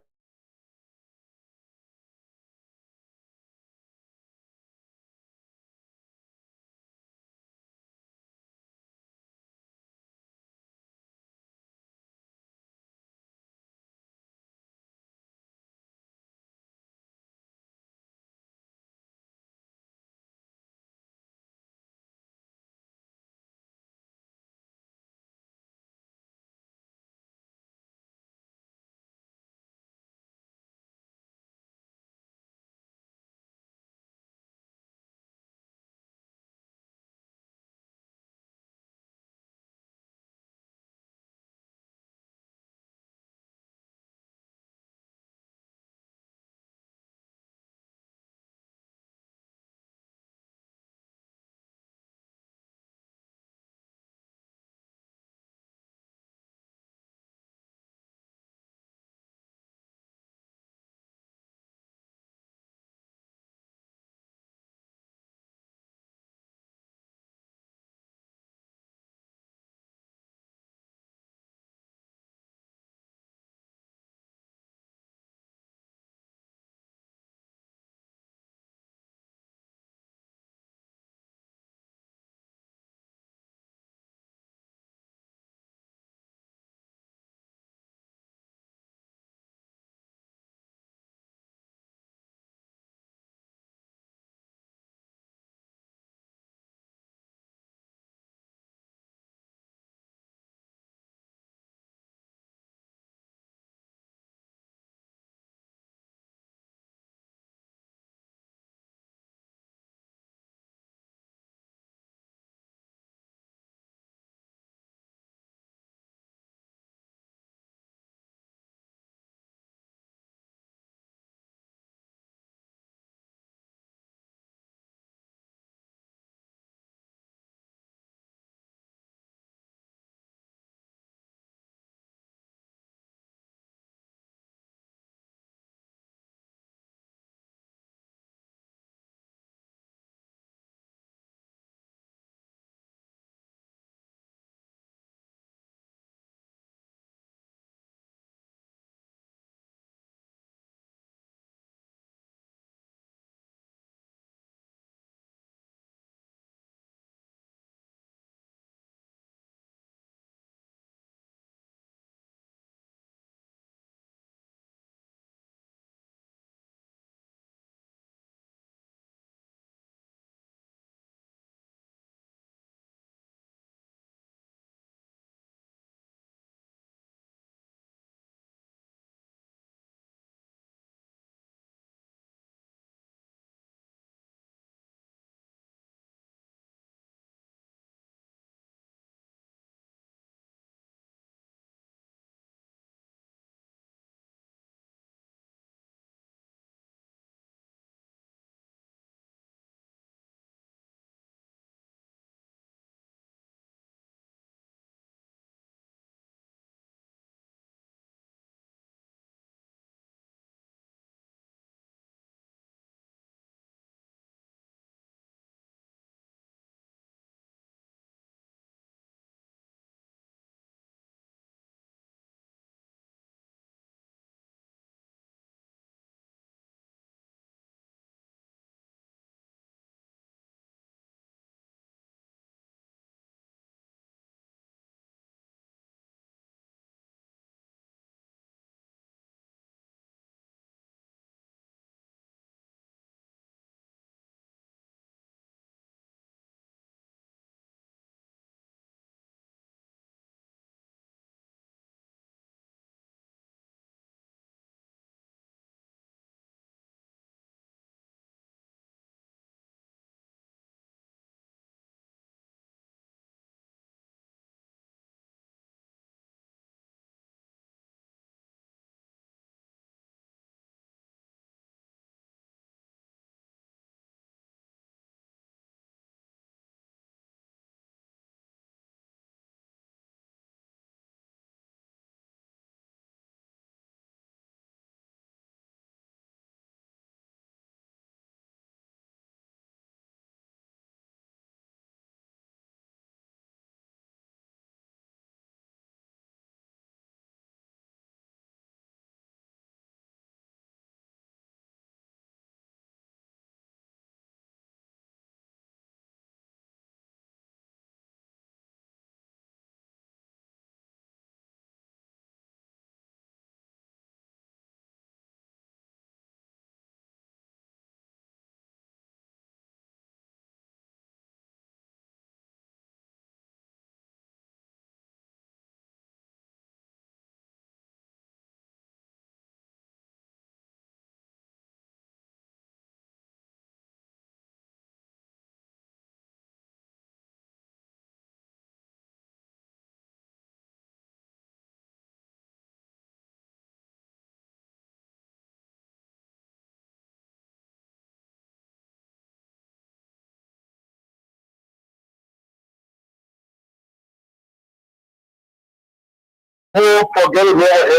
forget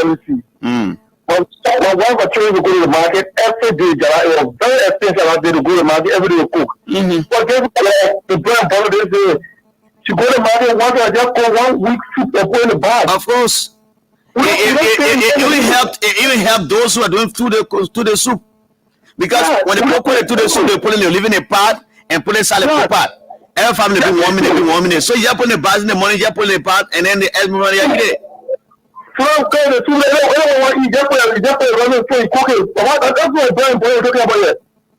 everything. But one for children to go to the market every day, it was very expensive out there to go to the market every day to cook. But just the bread and butter this day, to go to the market once I just go 1 week soup and put in the bag. Of course. It even helped those who are doing through the soup. Because when they put it to the soup, they put in, they live in a pot and put in salad pot. Every family be 1 minute, 1 minute. So you have put in the bars in the morning, you have put in the pot, and then the every money every day. So the two you just put it running so you cook it. That's what Brian Boy talking about here.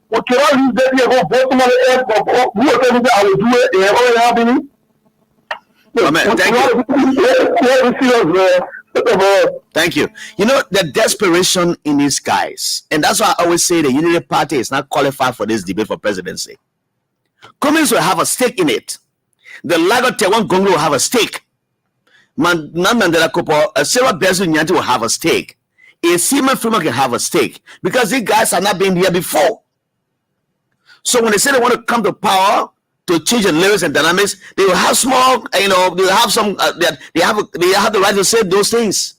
Well, can I use that here go both somebody else or who are telling me I will do it and all happening? Amen. Thank you. You know, the desperation in these guys, and that's why I always say the Unity Party is not qualified for this debate for presidency. Cummins will have a stake in it. The Lagos Tewan Gongo will have a stake. Mandela Kopo, Sarah Bezu Nyanti will have a stake. A Seaman Freeman can have a stake because these guys are not been here before. So when they say they want to come to power to change the lyrics and dynamics, they will have small, they will have some, they have the right to say those things.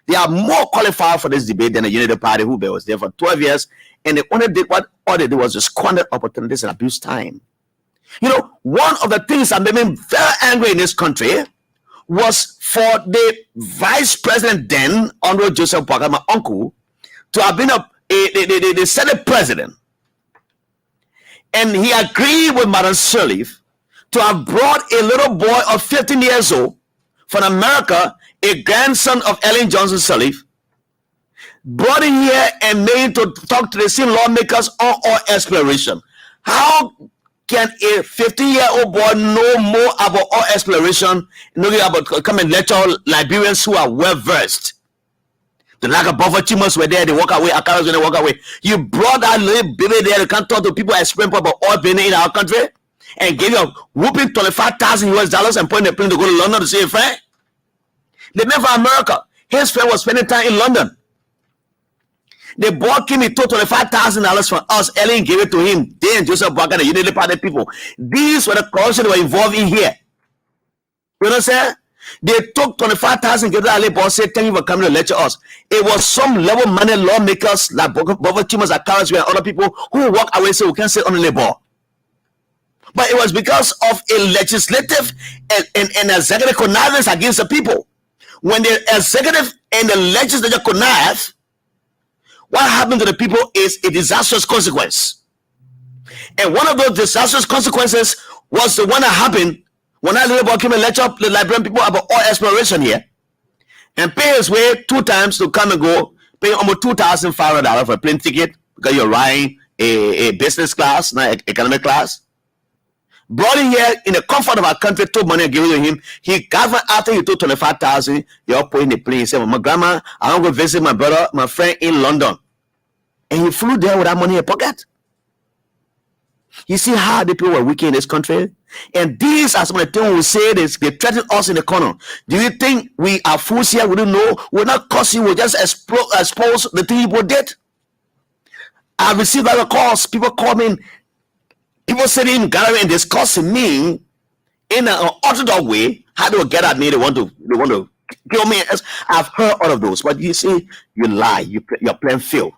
They are more qualified for this debate than the Unity Party who was there for 12 years, and they only did what all they did was just squander opportunities and abuse time. You know, one of the things that made me very angry in this country was for the vice president then, Honorable Joseph Boakai, my uncle, to have been the Senate president. And he agreed with Madam Sirleaf to have brought a little boy of 15 years old from America, a grandson of Ellen Johnson Sirleaf, brought him here and made him to talk to the same lawmakers on oil exploration. How can a 15-year-old boy know more about oil exploration, knowing about come and lecture Liberians who are well versed? The lack of buffer tumors were there, they walk away, Akaras when they walk away. You brought that little baby there, you can't talk to people explain about oil being in our country and give you a whooping $25,000 and put in the plane to go to London to see a friend. They met for America. His friend was spending time in London. They bought him, he took $25,000 from us. Ellen gave it to him. They and Joseph Boakai, the Unity Party people. These were the corruption that were involved in here. You know what I'm saying? They took 25,000, gave that boss, said, thank you for coming to lecture us. It was some level money lawmakers like Bova Chimas, Akaras, and other people who walk away and say, we can't sit on the labor. But it was because of a legislative and executive connivance against the people. When the executive and the legislature connive, what happened to the people is a disastrous consequence. And one of those disastrous consequences was the one that happened when that little boy came and lectured the Liberian people about oil exploration here and pay his way 2 times to come and go, pay almost $2,500 for a plane ticket because you're riding a business class, not economic class. Brought him here in the comfort of our country, took money and gave it to him. He got after he took 25,000, you're put in the plane. He said, well, my grandma, I want to go visit my brother, my friend in London. And he flew there with that money in his pocket. You see how the people were wicked in this country? And these are some of the things we say, they threaten us in the corner. Do you think we are fools here? We don't know. We're not cussing, we'll just expose the thing people did. I received other calls. People call me. People sitting in gallery and discussing me in an orthodox way. How do they get at me? They want to kill me. I've heard all of those. But you see, you lie. You're playing field.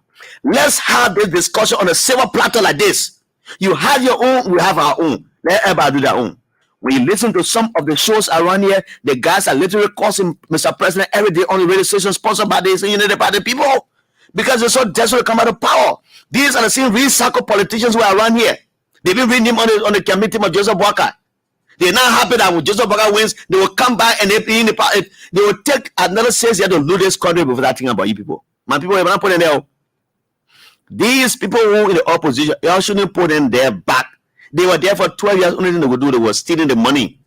Let's have this discussion on a silver platter like this. You have your own, we have our own. Let everybody do their own. When you listen to some of the shows around here, the guys are literally causing Mr. President every day on the radio station sponsored by this Unity Party people because they're so desperate to come out of power. These are the same recycled politicians who are around here. They've been reading him on the campaign team of Joseph Boakai. They're not happy that when Joseph Boakai wins, they will come back and they will take another 6 years to lose this country before that thing about you people. My people, you're not putting there. These people who in the opposition, you shouldn't put in their back. They were there for 12 years. Only thing they would do, they were stealing the money.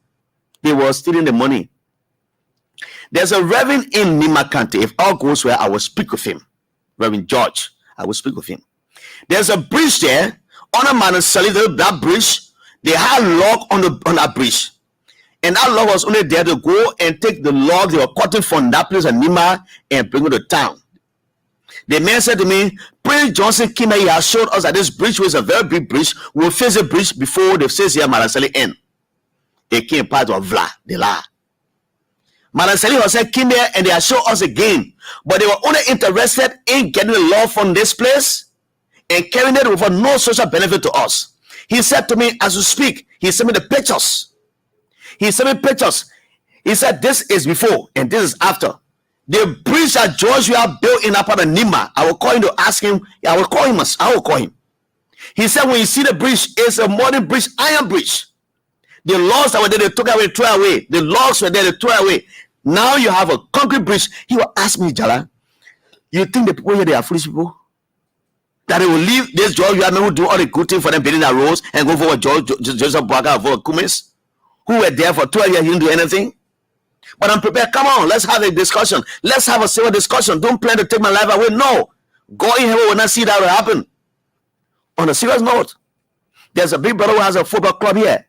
They were stealing the money. There's a reverend in Nima County. If all goes well, I will speak with him. Reverend George, I will speak with him. There's a bridge there. On a man selling that bridge, they had a log on that bridge. And that log was only there to go and take the log they were cutting from that place in Nima and bring it to town. The man said to me, Prince Johnson came here, he has showed us that this bridge was a very big bridge. We'll face the bridge before the 6 year Marasali end. It came part of Vla, the law. Madam Sally Jose came there and they showed us again, but they were only interested in getting the law from this place and carrying it for no social benefit to us. He said to me as we speak, he sent me the pictures. He sent me pictures. He said this is before and this is after. The bridge that Joshua built in Upper Nima, I will call him to ask him. I will call him. He said when you see the bridge, it's a modern bridge, iron bridge. The logs that were there, they took away, threw away. The logs were there, they threw away. Now you have a concrete bridge. He will ask me, Jallah, you think the people here, they are foolish people? That they will leave this George, you will do all the good things for them, building their roads and go for Joseph Boaga, for Kumis, who were there for 12 years, he didn't do anything. But I'm prepared. Come on, let's have a discussion. Let's have a civil discussion. Don't plan to take my life away. No. God in heaven will not see that will happen. On a serious note, there's a big brother who has a football club here.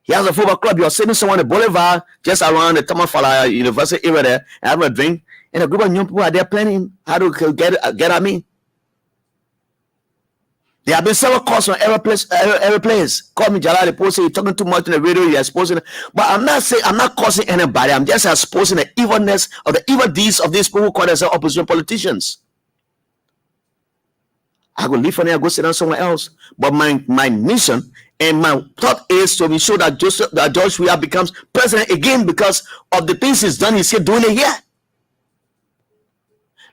He has a football club. You're sitting somewhere on the boulevard, just around the Tamafala University area there, and having a drink. And a group of young people are there planning how to get at me. There have been several calls from every place. Call me Jallah, the post say you're talking too much in the radio, you're exposing it. But I'm not causing anybody. I'm just exposing the evilness or the evil deeds of these people who call themselves opposition politicians. I will leave from there and go sit down somewhere else. But my mission and my thought is to be sure that Joshua becomes president again because of the things he's done. He's here doing it here.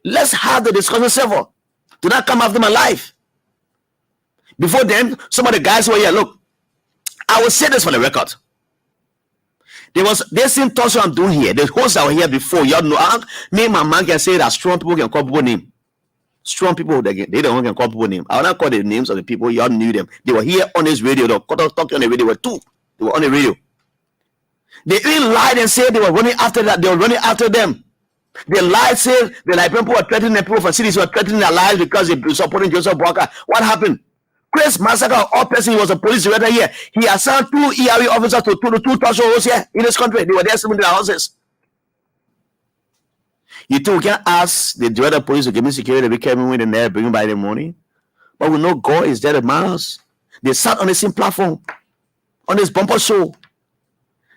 Let's have the discussion civil. Do not come after my life. Before then, some of the guys were here. Look, I will say this for the record. There's same talk I'm doing here. The hosts that were here before, y'all know. Me and my man can say that strong people can call people name. Strong people, they don't can call people name. I will not call the names of the people. Y'all knew them. They were here on this radio. They were talking on the radio. They were two. They were on the radio. They even lied and said they were running after that. They were running after them. They lied, said the Liberian people were threatening the people from cities, were threatening their lives because they were supporting Joseph Boaga. What happened? Chris Massacre, all person, he was a police director here. He assigned 2 ERE officers to 2 torture hosts here in this country. They were there sleeping in their houses. You think we can ask the director of police to give me security? We came in there, bring him by the morning. But we know God is there at miles. They sat on the same platform, on this bumper show.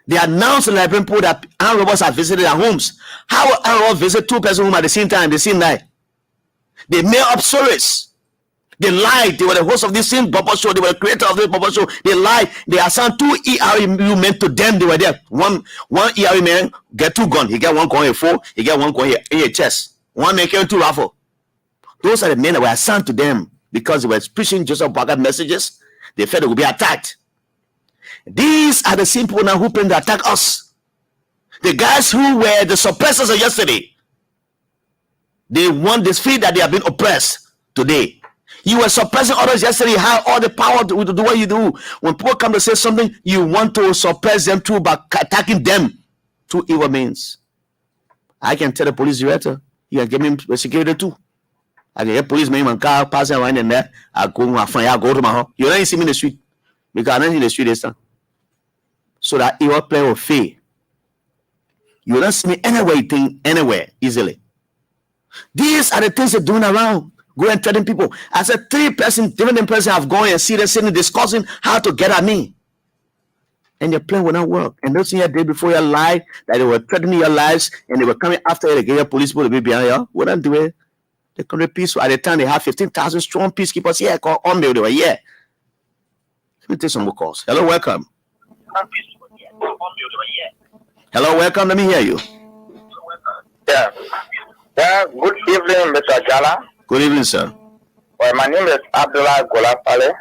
They announced to the Liberian people that armed robbers have visited their homes. How will armed robbers visit 2 persons' homes at the same time, the same night? They made up stories. They lied. They were the host of this same bumper show. They were the creator of this bumper show. They lied. They assigned 2 ERE men to them. They were there. One ERE man get 2 guns. He got 1 gun here 4. He got 1 gun here in his chest. 1 man carrying 2 rifles. Those are the men that were assigned to them because they were preaching Joseph Boaga messages. They felt they would be attacked. These are the same people now who plan to attack us. The guys who were the suppressors of yesterday. They want this feel that they have been oppressed today. You were suppressing others yesterday. You had all the power to do what you do. When people come to say something, you want to suppress them too by attacking them through evil means. I can tell the police director, you can give me security too. I can get policemen and car passing around in there. I go to my friend, I go to my home. You don't see me in the street because I'm not in the street this time. So that evil play will fail. You will not see me anywhere easily. These are the things they're doing around. Go and threaten people. I said 3 different persons have gone and see them sitting discussing how to get at me. And your plan will not work. And those things you did before your life, that they were threatening your lives and they were coming after you, they gave your police people to be behind you. What don't do it. They couldn't be peaceful. At the time, they had 15,000 strong peacekeepers here called Ombil. They were here. Let me take some more calls. Hello, welcome. Hello, welcome. Let me hear you. Yeah. Good evening, Mr. Jallah. Good evening, sir. Well, my name is Jallah Grayfield,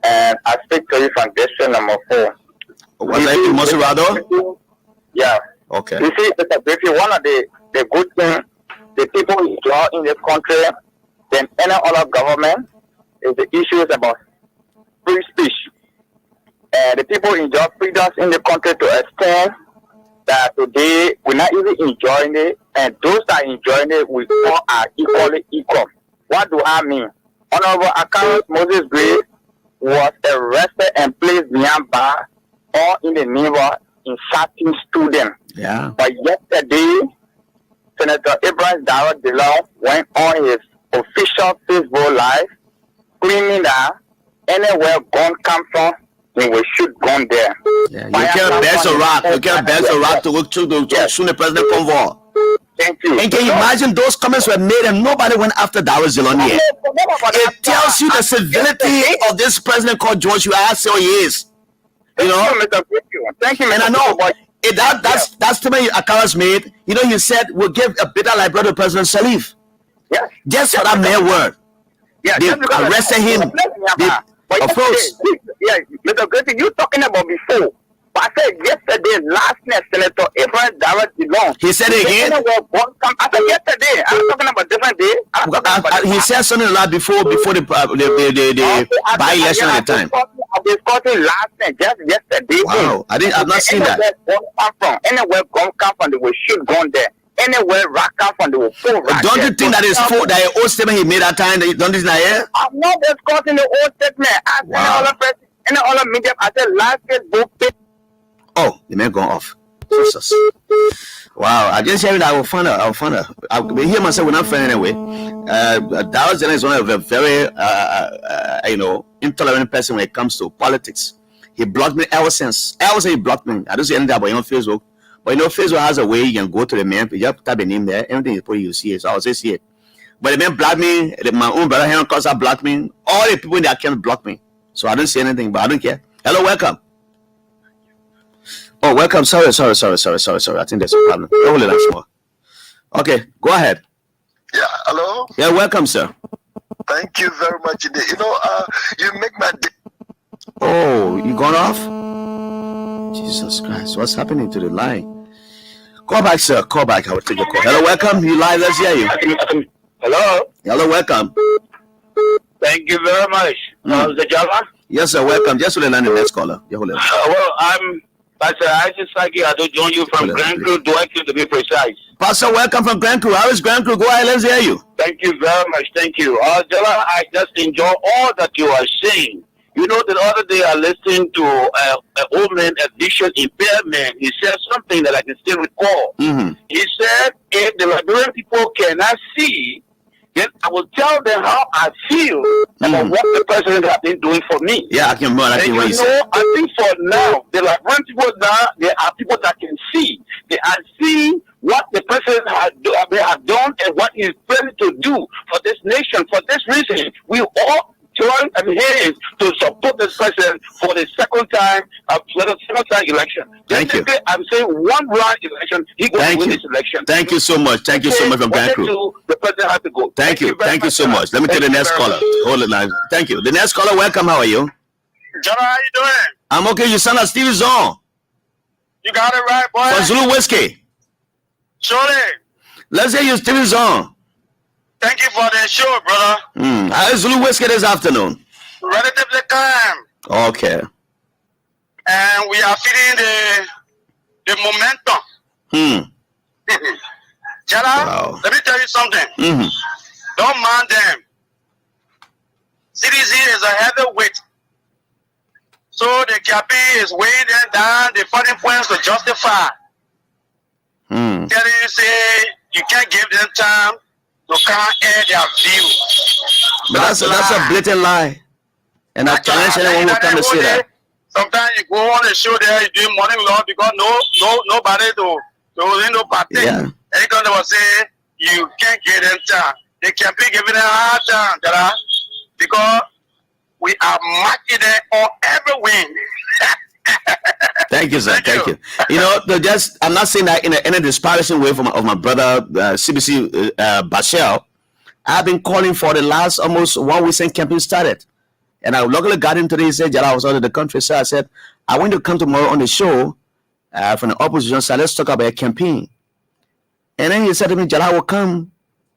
and I speak to you from district number 4. Was that in Monserrado? Yeah. Okay. You see, Mr. Grayfield, one of the good things the people enjoy in this country than any other government is the issues about free speech. The people enjoy freedoms in the country to extent that today we're not even enjoying it, and those that are enjoying it, we all are equally equal. What do I mean? Honorable Account Moses Gray was arrested and placed behind bars, all in the name of inciting students. Yeah. But yesterday, Senator Abraham Darrell DeLong went on his official Facebook Live, claiming that anywhere gun comes from, then we shoot gun there. Yeah, you can't bear a rock. You can't bear a rock to go to the president convoy. Thank you. And can you imagine those comments were made and nobody went after Darrell Zilonier? It tells you the civility of this president called George. You ask how he is. You know? Thank you. And I know that's the way Akaras made. You know, he said we'll give a bitter library to President Salif. Yes. Just for that mere word. Yeah, they arrested him. Of course. Yeah, Mr. Grayfield, you talking about before. But I said yesterday, last night, Senator Abraham Darrell belong. He said it again? I said yesterday. I'm talking about different day. He said something like before the by-election at the time. I was talking last night, just yesterday. Wow, I've not seen that. Anywhere gun come from, they will shoot gun there. Anywhere rock come from, they will pull rock. Don't you think that is that old statement he made that time? Don't you think that? I'm not discussing the old statement. I said any other media. I said last year's book. Oh, the man gone off. Jesus. Wow, I just hear that. I will find her. I'll hear myself when I'm friend anyway. Darrell Zilonier is one of a very, intolerant person when it comes to politics. He blocked me ever since. He blocked me. I don't see anything about him on Facebook. But you know, Facebook has a way you can go to the man, you just type a name there, everything you put, you see it. So I was just here. But the man blocked me, my own brother here on Costa blocked me. All the people in that camp blocked me. So I don't say anything, but I don't care. Hello, welcome. Oh, welcome. Sorry. I think there's a problem. Hold it on more. Okay, go ahead. Yeah, hello? Yeah, welcome, sir. Thank you very much. You know, you make my day. Oh, you gone off? Jesus Christ, what's happening to the line? Call back, sir. Call back. I will take your call. Hello, welcome. You live. Let's hear you. Hello. Hello, welcome. Thank you very much. The Jallah? Yes, sir. Welcome. Just hold the line, the next caller. Well, I'm Pastor Isaac Saki. I do join you from Grand Crew, to be precise. Pastor, welcome from Grand Crew. How is Grand Crew? Go ahead. Let's hear you. Thank you very much. Thank you. Jallah, I just enjoy all that you are saying. You know, the other day I listened to an old man, addiction impairment. He said something that I can still recall. Mm-hmm. He said, if the Liberian people cannot see, then I will tell them how I feel about what the president has been doing for me. Yeah, I can remember. I think for now, the Liberian people now, there are people that can see. They are seeing what the president has done and what he is planning to do for this nation. For this reason, we all join hands to support this president for the second time election. Thank you. I'm saying one round election, he will win this election. Thank you so much. Thank you so much from Grand Crew. The president has to go. Thank you. Thank you so much. Let me take the next caller. Hold it line. Thank you. The next caller, welcome. How are you? John, how you doing? I'm okay. You sound like Stevie Zong. You got it right, boy. For Zulu Whiskey. Surely. Let's hear you, Stevie Zong. Thank you for the show, brother. How is Zulu Whiskey this afternoon? Relatively calm. Okay. And we are feeling the momentum. Jallah, let me tell you something. Don't mind them. CDC is a heavyweight. So the campaign is weighing them down, the funny points to justify. Can you say you can't give them time to come air their view? But that's a blatant lie. And I challenge anyone who come to say that. Sometimes you go on the show there, you do morning law because nobody to party. Yeah. And they will say you can't get them time. They can't be giving them a hard time, because we are marking them on every win. Thank you, sir. Thank you. You know, I'm not saying that in any disparaging way of my brother CBC Bashel. I've been calling for the last almost 1 week since campaign started. And I luckily got him today. He said, Jallah, I was out of the country. So I said, I want to come tomorrow on the show from the opposition side. Let's talk about a campaign. And then he said to me, Jallah, I will come.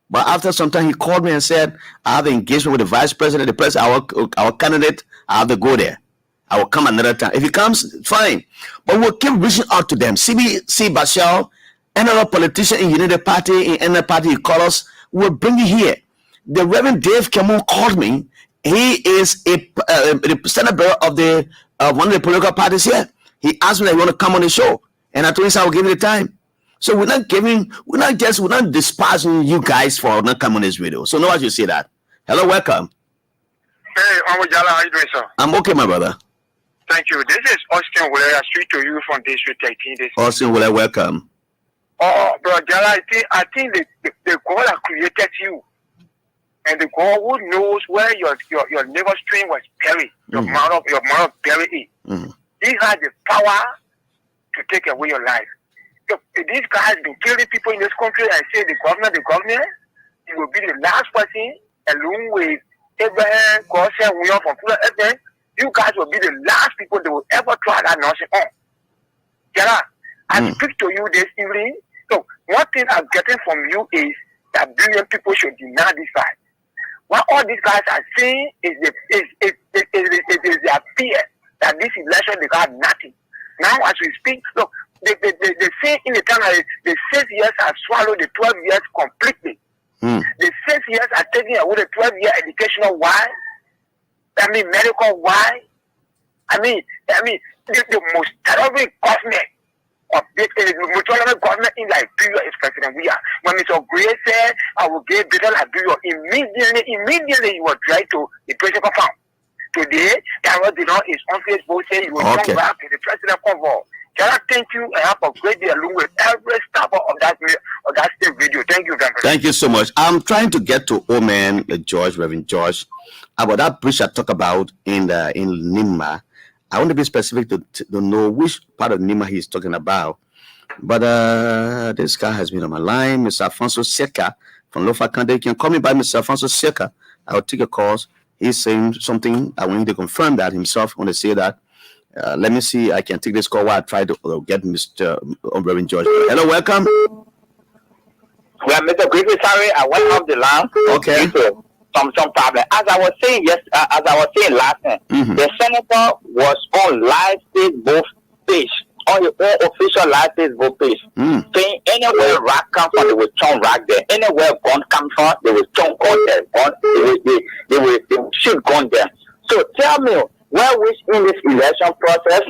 But after some time, he called me and said, I have an engagement with the vice president, the president, our candidate. I have to go there. I will come another time. If he comes, fine. But we'll keep reaching out to them. CBC Bashal, another politician in United Party, in any party he calls us, we'll bring you here. The Reverend Dave Cameron called me. He is the Senate bearer of one of the political parties here. He asked me if he want to come on the show. And I told him I will give him the time. So we're not despising you guys for not coming on this video. So no one should say that. Hello, welcome. Hey, Jallah, how you doing, sir? I'm okay, my brother. Thank you. This is Austin Willer. I speak to you from District 18. Austin Willer, welcome. Oh, Brother Jallah, I think the God that created you, and the God who knows where your neighbor stream was buried, your mother buried it. He has the power to take away your life. So this guy has been killing people in this country and say the governor, he will be the last person along with Abraham, God said, we are from Fulham. You guys will be the last people that will ever try that nonsense on. Jallah, I speak to you this evening. So one thing I'm getting from you is that billion people should deny this fact. What all these guys are saying is their fear that this election they got nothing. Now as we speak, look, they say in the time the 6 years have swallowed the 12 years completely. The 6 years are taking away the 12-year educational why? I mean medical why? I mean the most terrible government of this most terrible government in Liberia is President Weah. When Mr. Gray said I will give better Liberia, immediately he was dragged to the principal farm. Today, Darrell Dillon is on Facebook saying he will come back to the president convoy. Jallah, thank you and have a great day along with every staff of that state video. Thank you very much. Thank you so much. I'm trying to get to old man George, Reverend George, about that bridge I talk about in Nima. I want to be specific to know which part of Nima he's talking about. But this guy has been on my line, Mr. Alfonso Seka from Lofa Kande. You can call me by Mr. Alfonso Seka. I'll take a call. He's saying something. I want you to confirm that himself. I want to say that. Let me see. I can take this call while I try to get Mr. Reverend George. Hello, welcome. Well, Mr. Griffith, sorry, I went off the line. Okay. Due to some problem. As I was saying last time, the senator was on live Facebook page, on your own official live Facebook page, saying anywhere rock come from, they will turn rock there. Anywhere gun come from, they will turn gun there. They will shoot gun there. So tell me, where which in this election process,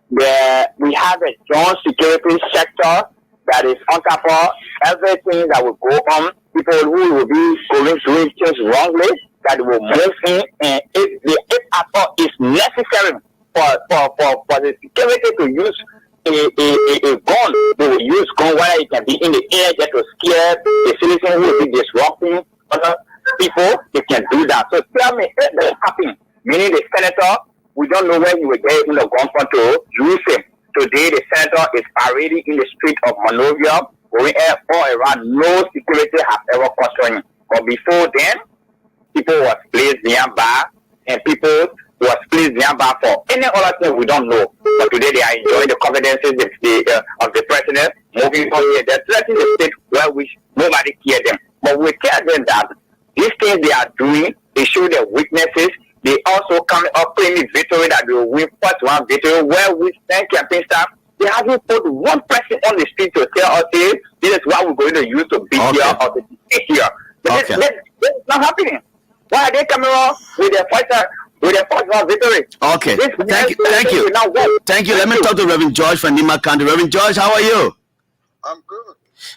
where we have a joint security sector that is on top of everything that will go on, people who will be doing things wrongly, that will move in, and if at all is necessary for the security to use a gun, they will use gun, whether it can be in the air just to scare the citizens who will be disrupting other people, they can do that. So tell me, if that happens, meaning the senator, we don't know where he will get in the gun to use him. Today, the senator is parading in the street of Monrovia, going all around. No security has ever constrained him. But before then, people was placed nearby, and people was placed nearby for any other thing we don't know. But today, they are enjoying the confidences of the president, moving on here. They're threatening the state where nobody cares them. But we tell them that these things they are doing, they show their weaknesses. They also come up claiming victory that they will win first one victory, where we send campaign staff. They haven't put one person on the street to tell us, hey, this is what we're going to use to beat here or to beat here. But this is not happening. Why are they coming on with their first one victory? Okay. Thank you. Thank you. Let me talk to Reverend George from Nima County. Reverend George, how are you? I'm good.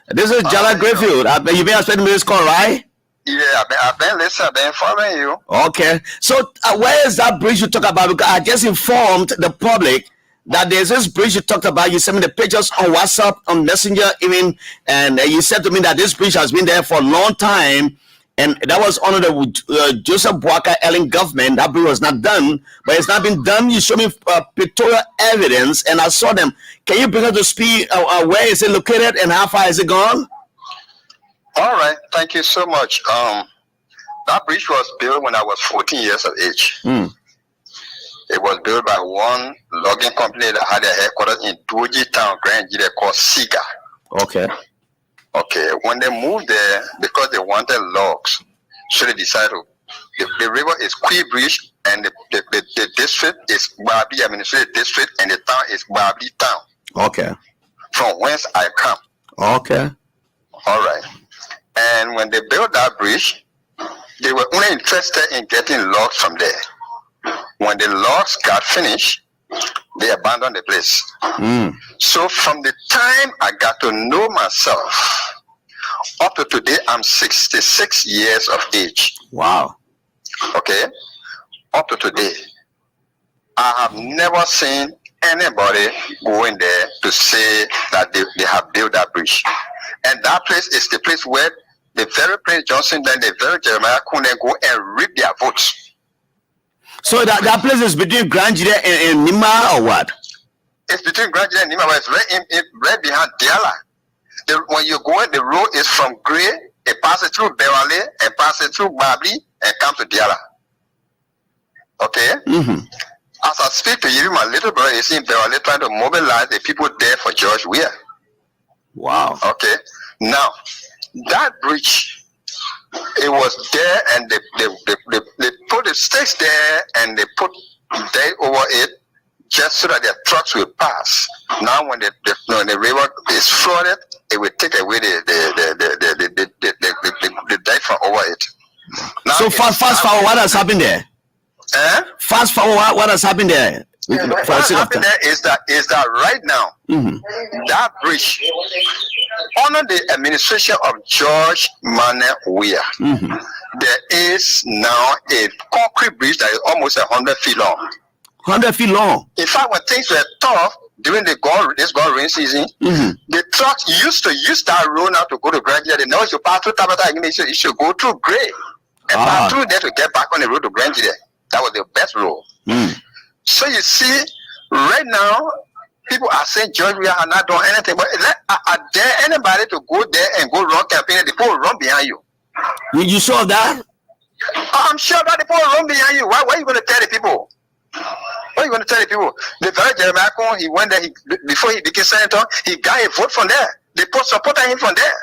This is Jallah Grayfield. You've been expecting this call, right? Yeah, I've been listening. I've been following you. Okay. So where is that bridge you talk about? Because I just informed the public that there's this bridge you talked about. You sent me the pictures on WhatsApp, on Messenger even, and you said to me that this bridge has been there for a long time, and that was under the Joseph Boakai Ellen government. That bridge was not done, but it's not been done. You showed me pictorial evidence, and I saw them. Can you bring us to speed? Where is it located, and how far is it gone? All right, thank you so much. That bridge was built when I was 14 years of age. It was built by one logging company that had their headquarters in Doji Town, Grand Nigeria, called Siga. Okay. When they moved there, because they wanted logs, so they decided the river is Kui Bridge, and the district is Babli Administrative District, and the town is Babli Town. Okay. From whence I come. Okay. All right. And when they built that bridge, they were only interested in getting logs from there. When the logs got finished, they abandoned the place. So from the time I got to know myself, up to today, I'm 66 years of age. Wow. Okay? Up to today, I have never seen anybody go in there to say that they have built that bridge. And that place is the place where the very Prince Johnson, then the very Jeremiah couldn't go and reap their votes. So that place is between Grand Jide and Nima or what? It's between Grand Jide and Nima, but it's right behind Diala. When you go, the road is from Gray, it passes through Bewale, and passes through Babli, and comes to Diala. Okay? Mm-hmm. As I speak to you, my little brother is in Bewale trying to mobilize the people there for George Weah. Wow. Okay. Now, that bridge, it was there, and they put the stakes there, and they put day over it just so that their trucks will pass. Now, when the river is flooded, it will take away the deck from over it. Now, so fast forward, what has happened there? Fast forward, what has happened there? What has happened there is that right now, that bridge, under the administration of George Manneh Weah, there is now a concrete bridge that is almost 100 feet long. 100 feet long. In fact, when things were tough during this God rain season, the trucks used to use that road now to go to Grand Jide. They know you pass through Tabata, you should go through Gray and pass through there to get back on the road to Grand Jide. That was the best road. So you see, right now, people are saying George Weah has not done anything. But are there anybody to go there and go run campaign? The people will run behind you. You saw that? I'm sure that the people will run behind you. Why are you going to tell the people? What are you going to tell the people? The very Jeremiah, he went there, before he became senator, he got a vote from there. They supported him from there.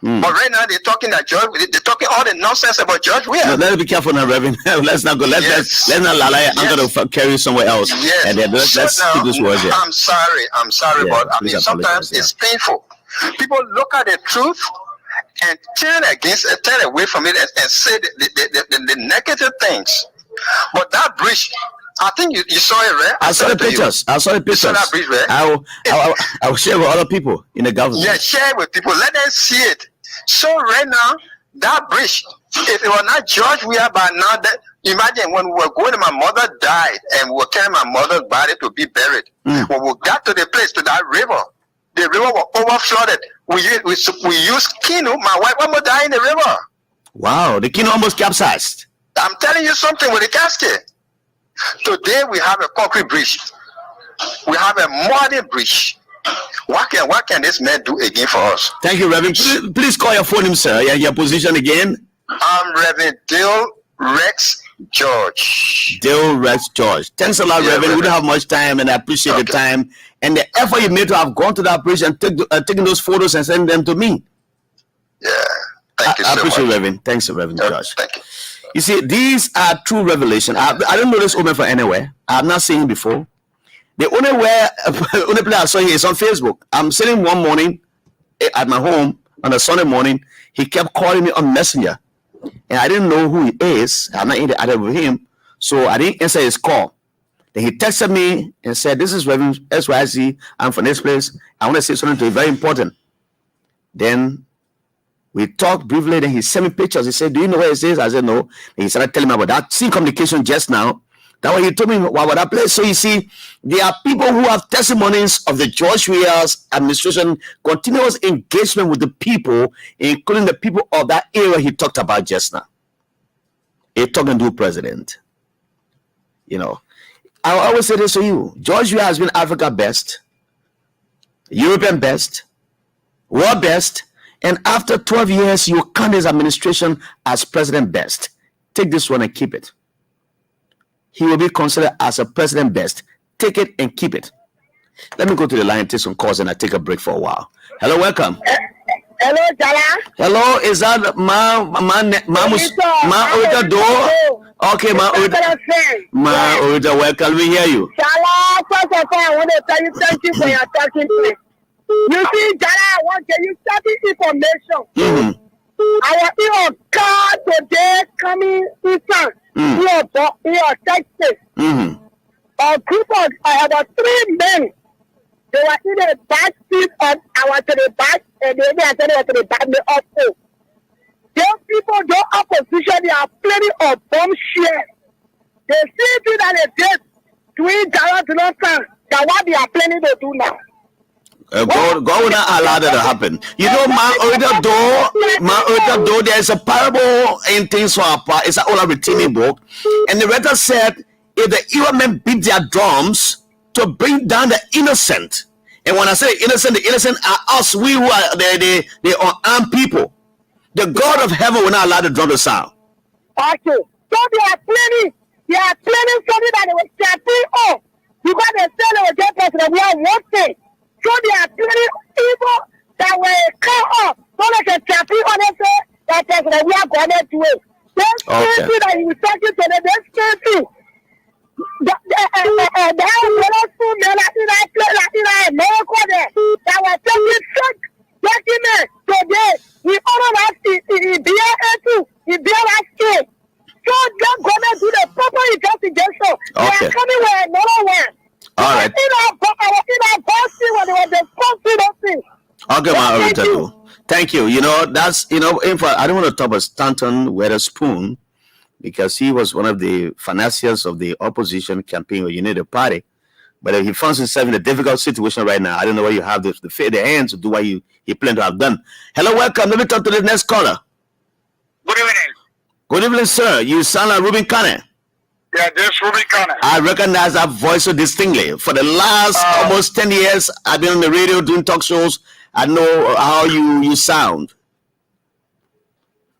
But right now they're talking that they're talking all the nonsense about George Weah. No, let's be careful now, Reverend. Let's not go. Let's not lie. I'm going to carry somewhere else. Yes. And then let's keep this word here. I'm sorry, but I mean sometimes it's painful. People look at the truth and turn away from it and say the negative things. But that bridge, I think you saw it, right? I saw the pictures. You saw that bridge, right? I will share with other people in the government. Yeah, share it with people. Let them see it. So right now, that bridge, if it was not George Weah by now, imagine when we were going, my mother died, and we were carrying my mother's body to be buried. When we got to the place, to that river, the river was overflooded. We used canoe. My wife almost died in the river. Wow, the canoe almost capsized. I'm telling you something with the casket. Today we have a concrete bridge. We have a modern bridge. What can this man do again for us? Thank you, Reverend. Please call your phone, sir. Your position again. I'm Reverend Dale Rex George. Dale Rex George. Thanks a lot, Reverend. We don't have much time, and I appreciate the time and the effort you made to have gone to that bridge and taken those photos and sending them to me. Yeah. Thank you so much. I appreciate it, Reverend. Thanks, Reverend George. Thank you. You see, these are true revelation. I don't know this woman from anywhere. I've not seen him before. The only place I saw him is on Facebook. I'm sitting one morning at my home on a Sunday morning. He kept calling me on Messenger, and I didn't know who he is. I'm not in the other with him, so I didn't answer his call. Then he texted me and said, "This is Reverend SYC. I'm from this place. I want to say something to you very important." Then we talked briefly. Then he sent me pictures. He said, "Do you know where it is?" I said, "No." Then he started telling me about that. Seen communication just now. That's what he told me about that place. So you see, there are people who have testimonies of the George Weah's administration, continuous engagement with the people, including the people of that area he talked about just now. A talking to president. You know, I always say this to you. George Weah has been Africa best, European best, world best, and after 12 years, you count his administration as president best. Take this one and keep it. He will be considered as a president best. Take it and keep it. Let me go to the line, take some calls, and I take a break for a while. Hello, welcome. Hello, Jallah. Hello, is that Ma Orita door? Okay, Ma Orita, welcome. We hear you. Jallah, first of all, I want to tell you thank you for your talking to me. You see, Jallah, I want to give you certain information. Our ear of God today coming inside. Here, Texas. A group of about 3 men. They were in the back seat of our to the back, and they were to the back of the Those people, those opposition, they are plenty of bomb share. They see things that they did to each Jallah to not stand than what they are planning to do now. God will not allow that to happen. You know, there's a parable in things for our part. It's an old retaining book. And the writer said, if the evil men beat their drums to bring down the innocent. And when I say innocent, the innocent are us, we who are the unarmed people. The God of heaven will not allow the drum to sound. Okay. So they are planning something that they were camping on. Because they said they were just person we are one thing. So they are planning evil that will come up. So they can camping on it, say that person we are going to do it. That's something that he was talking to them. That's something. That was taking document today. We order us in BLS. So they're going to do the proper investigation. They are coming with another one. All right. Okay, my original. Thank you. You know, that's, you know, in fact, I don't want to talk about Stanton Weatherspoon because he was one of the financiers of the opposition campaign or United Party. But he finds himself in a difficult situation right now. I don't know why you have the hands to do what he planned to have done. Hello, welcome. Let me talk to the next caller. Good evening. Good evening, sir. You sound like Ruben Connor. Yeah, this is Ruben Connor. I recognize that voice so distinctly. For the last almost 10 years, I've been on the radio doing talk shows. I know how you sound.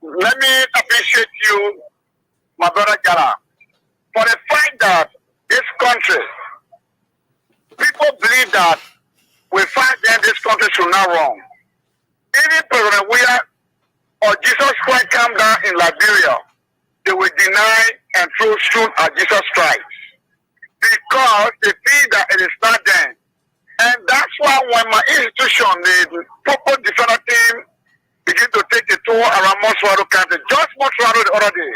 Let me appreciate you, my brother Jallah, for the fact that this country, people believe that we fight them, this country should not wrong. Even President Weah or Jesus Christ come down in Liberia, they will deny and throw stone at Jesus Christ because they feel that it is not them. And that's why when my institution, the Purple Defender team, begin to take a tour around Moswado County, just Moswado the other day,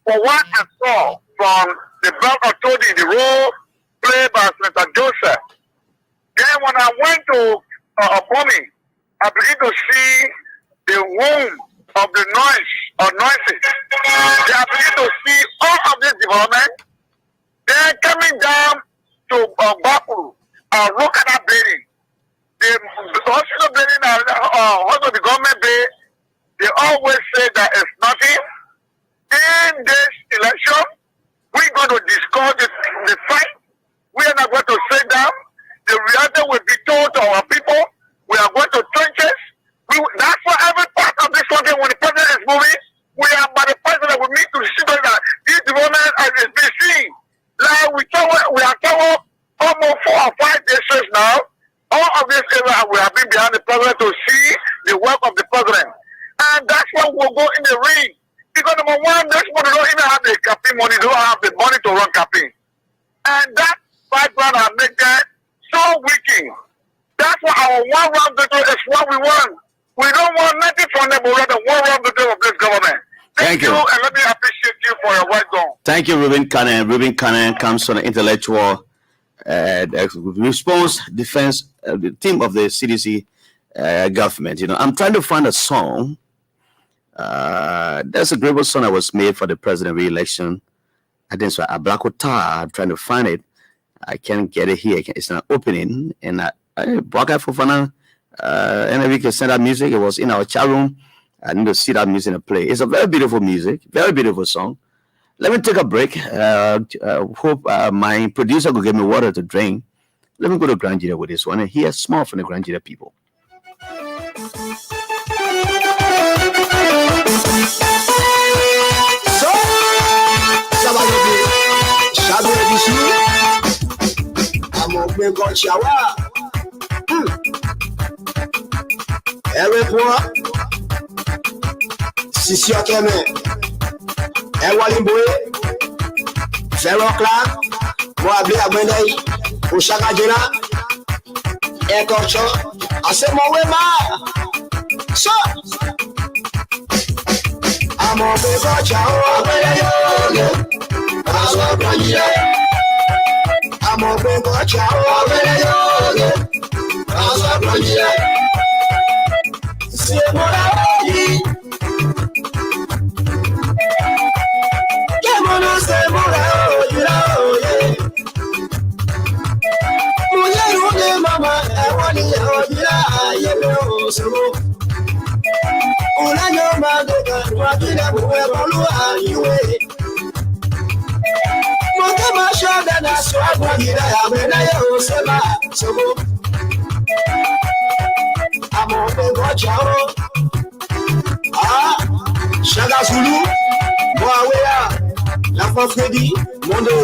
for what I saw from the belt of Tony, the role played by Senator Joseph. Then when I went to bombing, I began to see the womb of the noises. They are beginning to see all of this development. Then coming down to Baku, look at that building. The hospital building, also the government building, they always say that it's nothing. In this election, we're going to discuss the fight. We are not going to sit down. The reality will be told to our people. We are going to trenches. That's why every part of this country, when the president is moving, we are by the president, we need to see that this development has been seen. Like we are told almost 4 or 5 days now. All of this area we have been behind the president to see the work of the president. And that's why we'll go in the ring. Because number one, those people don't even have the campaign money, they don't have the money to run campaign. And that background has made them so weakened. That's why our one round victory is what we want. We don't want nothing from them, but rather one round victory of this government. Thank you, and let me appreciate you for your work done. Thank you, Ruben Connor. Ruben Connor comes from the intellectual response defense the team of the CDC government. You know, I'm trying to find a song. There's a great song that was made for the president re-election. I think it's a Black Otar. I'm trying to find it. I can't get it here. It's an opening, and I broke out for fun. And we can send that music. It was in our chat room. I need to see that music and play. It's a very beautiful music, very beautiful song. Let me take a break. Hope my producer will give me water to drink. Let me go to Grand Jita with this one and hear small from the Grand Jita people. So, I'm opening God shower. Every poor, Sissy Okeme, Ewalimboe, Ferro Clark, Moabi Abendai, Oshaka Jena, Ekocho, Asemo Wema. So, I'm opening God shower. I'm opening God shower. C'est mon avis. Que mon nom c'est mon avis. Chaga Zulu, Boawea, La Freddy, Monde.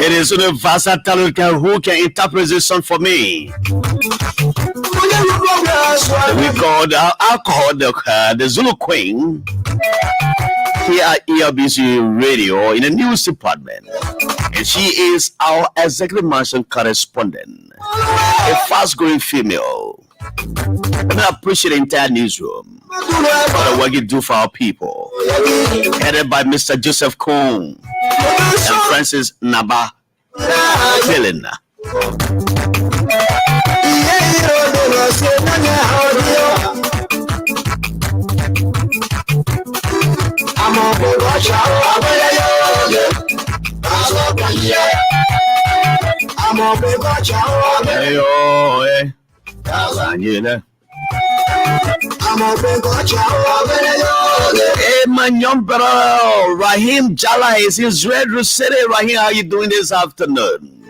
It is the versatile who can interpret this song for me. We called alcohol the Zulu Queen here at ERBC Radio in the news department, and she is our executive mansion correspondent, a fast-growing female. And I appreciate the entire newsroom for the work you do for our people, headed by Mr. Joseph Cohn and Francis Naba Felina. Hey, my young brother Rahim Jallah is in Red City. Rahim, how you doing this afternoon?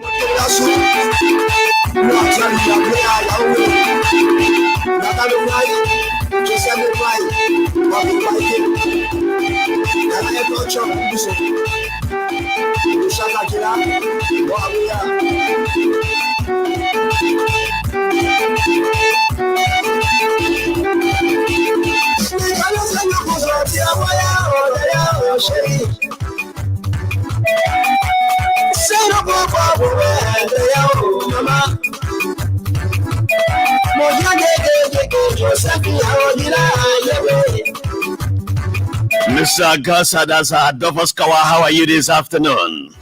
Mr. Gasa, that's Adolphus Kawa. How are you this afternoon?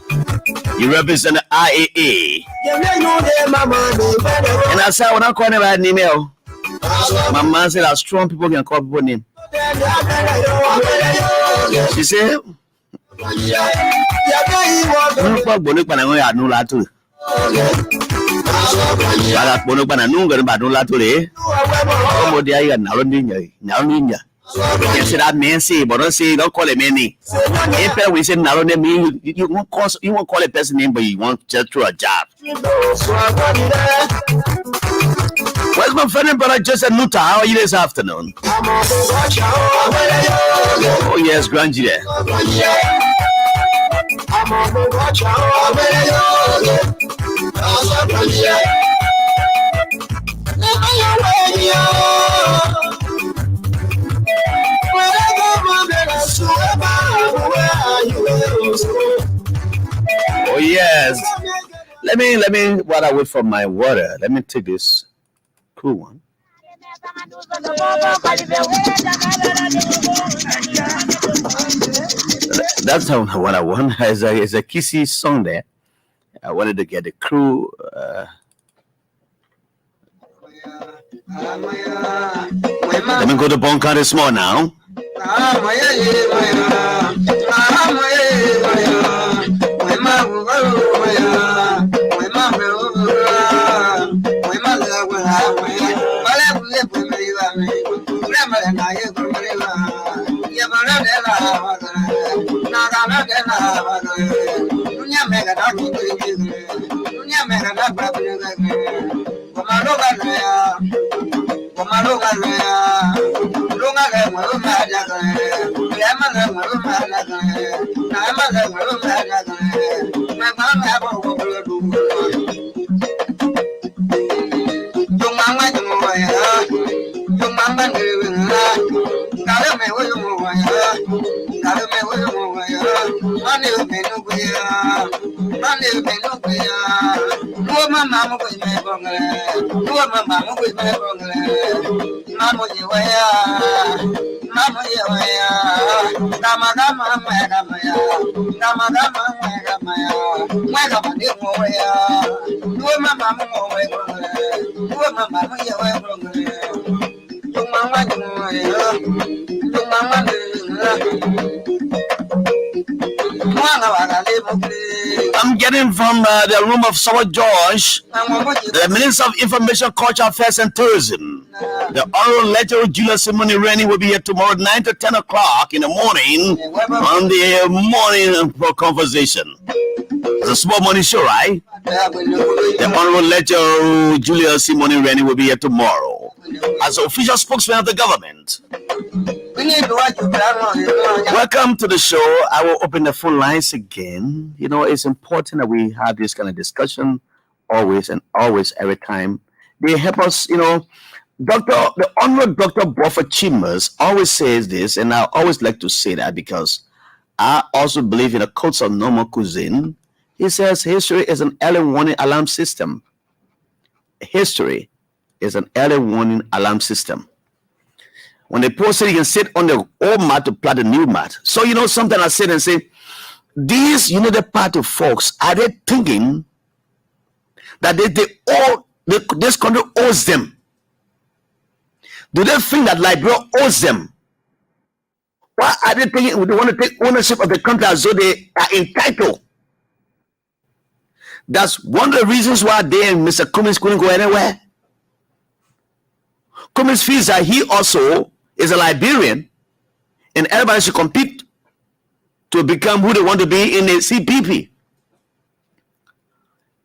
You represent the IAA. And I said, when I call him by name, my man said that strong people can call people name. She said, you see that man say, but don't say, don't call him any. If we say now, you won't call a person name, but you want just through a job. Where's my friend and brother Joseph Nuta? How are you this afternoon? Oh yes, Grandji there. Oh yes. Let me while I wait for my water, let me take this cool one. That's what I want. It's a kissy song there. I wanted to get the crew. Let me go to Bonka this morning now. I'm getting from the room of Sir George, the Minister of Information, Culture, Affairs and Tourism. The Honorable Lecturer Julius Simone Rennie will be here tomorrow 9 to 10 o'clock in the morning on the morning conversation. It's a small morning show, right? The Honorable Lecturer Julius Simone Rennie will be here tomorrow as the official spokesman of the government. Welcome to the show. I will open the phone lines again. You know, it's important that we have this kind of discussion always every time. They help us, you know. The Honorable Dr. Buffett Chambers always says this, and I always like to say that because I also believe in the codes of normal cuisine. He says history is an early warning alarm system. History is an early warning alarm system. When they post it, you can sit on the old mat to plant a new mat. So, you know, sometimes I sit and say, these United Party folks, are they thinking that this country owes them? Do they think that Liberia owes them? Why are they thinking they want to take ownership of the country as though they are entitled? That's one of the reasons why they and Mr. Cummins couldn't go anywhere. Cummins feels that he also is a Liberian and everybody should compete to become who they want to be in the CPP.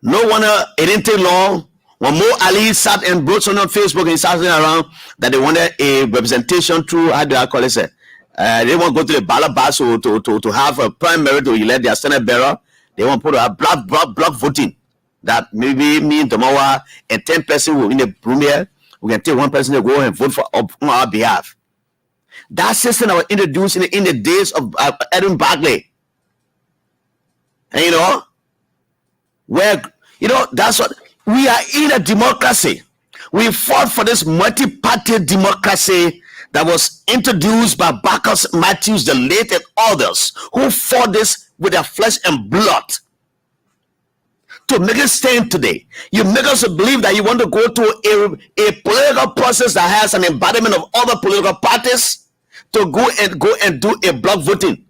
No wonder it didn't take long when Mo Ali sat and wrote something on Facebook and he started around that they wanted a representation through, how do I call it? They want to go to the ballot box to have a primary to elect their Senate bearer. They want to put a block voting. That maybe me and Tomawa and 10 persons will in the room here. We can take one person to go and vote on our behalf. That system that was introduced in the days of Edwin Bagley. And you know, where, you know, that's what we are in a democracy. We fought for this multi-party democracy that was introduced by Bacchus Matthews the late and others who fought this with their flesh and blood to make it stand today. You make us believe that you want to go to a political process that has an embodiment of other political parties to go and do a block voting.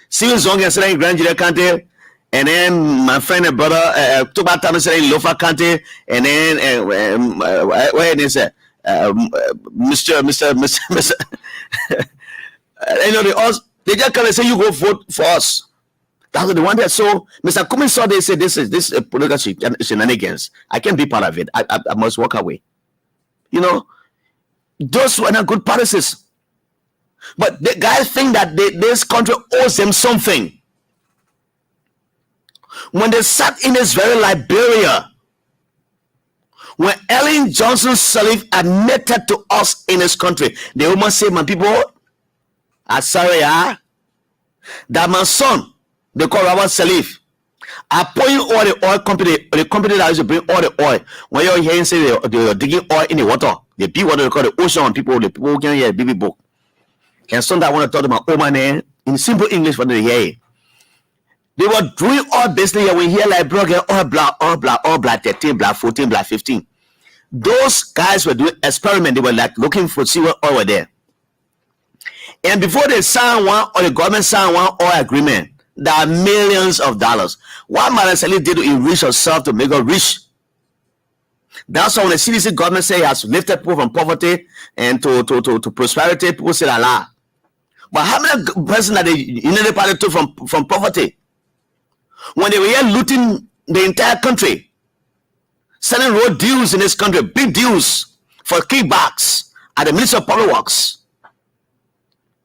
See Zong and saying Grand Julia County, and then my friend and brother took about time saying Lofa County, and then where they say Mr. You know, they just come and say you go vote for us. That's what they wanted. So Mr. Cummins saw, they said this is a political shenanigans. I can't be part of it. I must walk away. You know, those were not good policies. But the guys think that this country owes them something. When they sat in this very Liberia, when Ellen Johnson Sirleaf admitted to us in this country, they almost say, my people, I'm sorry, that my son, they call Robert Sirleaf, are pouring all the oil company, the company that used to bring all the oil. When you're hearing say they're digging oil in the water, the big water they call the ocean, the people can hear a baby book. And son that want to talk to my old man in simple English for the hear. They were doing all business here. We hear like bro, all black 13, black 14, black 15. Those guys were doing experiment. They were like looking for see what oil were there. And before they sign one or the government sign one oil agreement, there are millions of dollars. What Madam Sirleaf did to enrich herself to make her rich. That's why when the CDC government say he has lifted people from poverty and to prosperity, people say Allah. But how many persons that the United Party took from poverty? When they were here looting the entire country, selling road deals in this country, big deals for kickbacks at the Ministry of Public Works.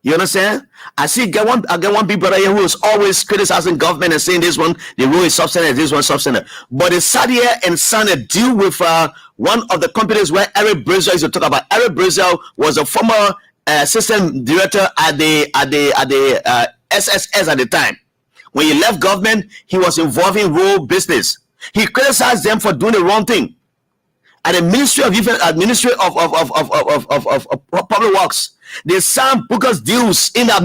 You understand? I get one big brother here who is always criticizing government and saying this one, the rule is substandard, this one substandard. But they sat here and signed a deal with one of the companies where Eric Brazier used to talk about. Eric Brazier was a former assistant director at the SSS at the time. When he left government, he was involved in road business. He criticized them for doing the wrong thing. At the Ministry of Public Works, they signed bogus deals in the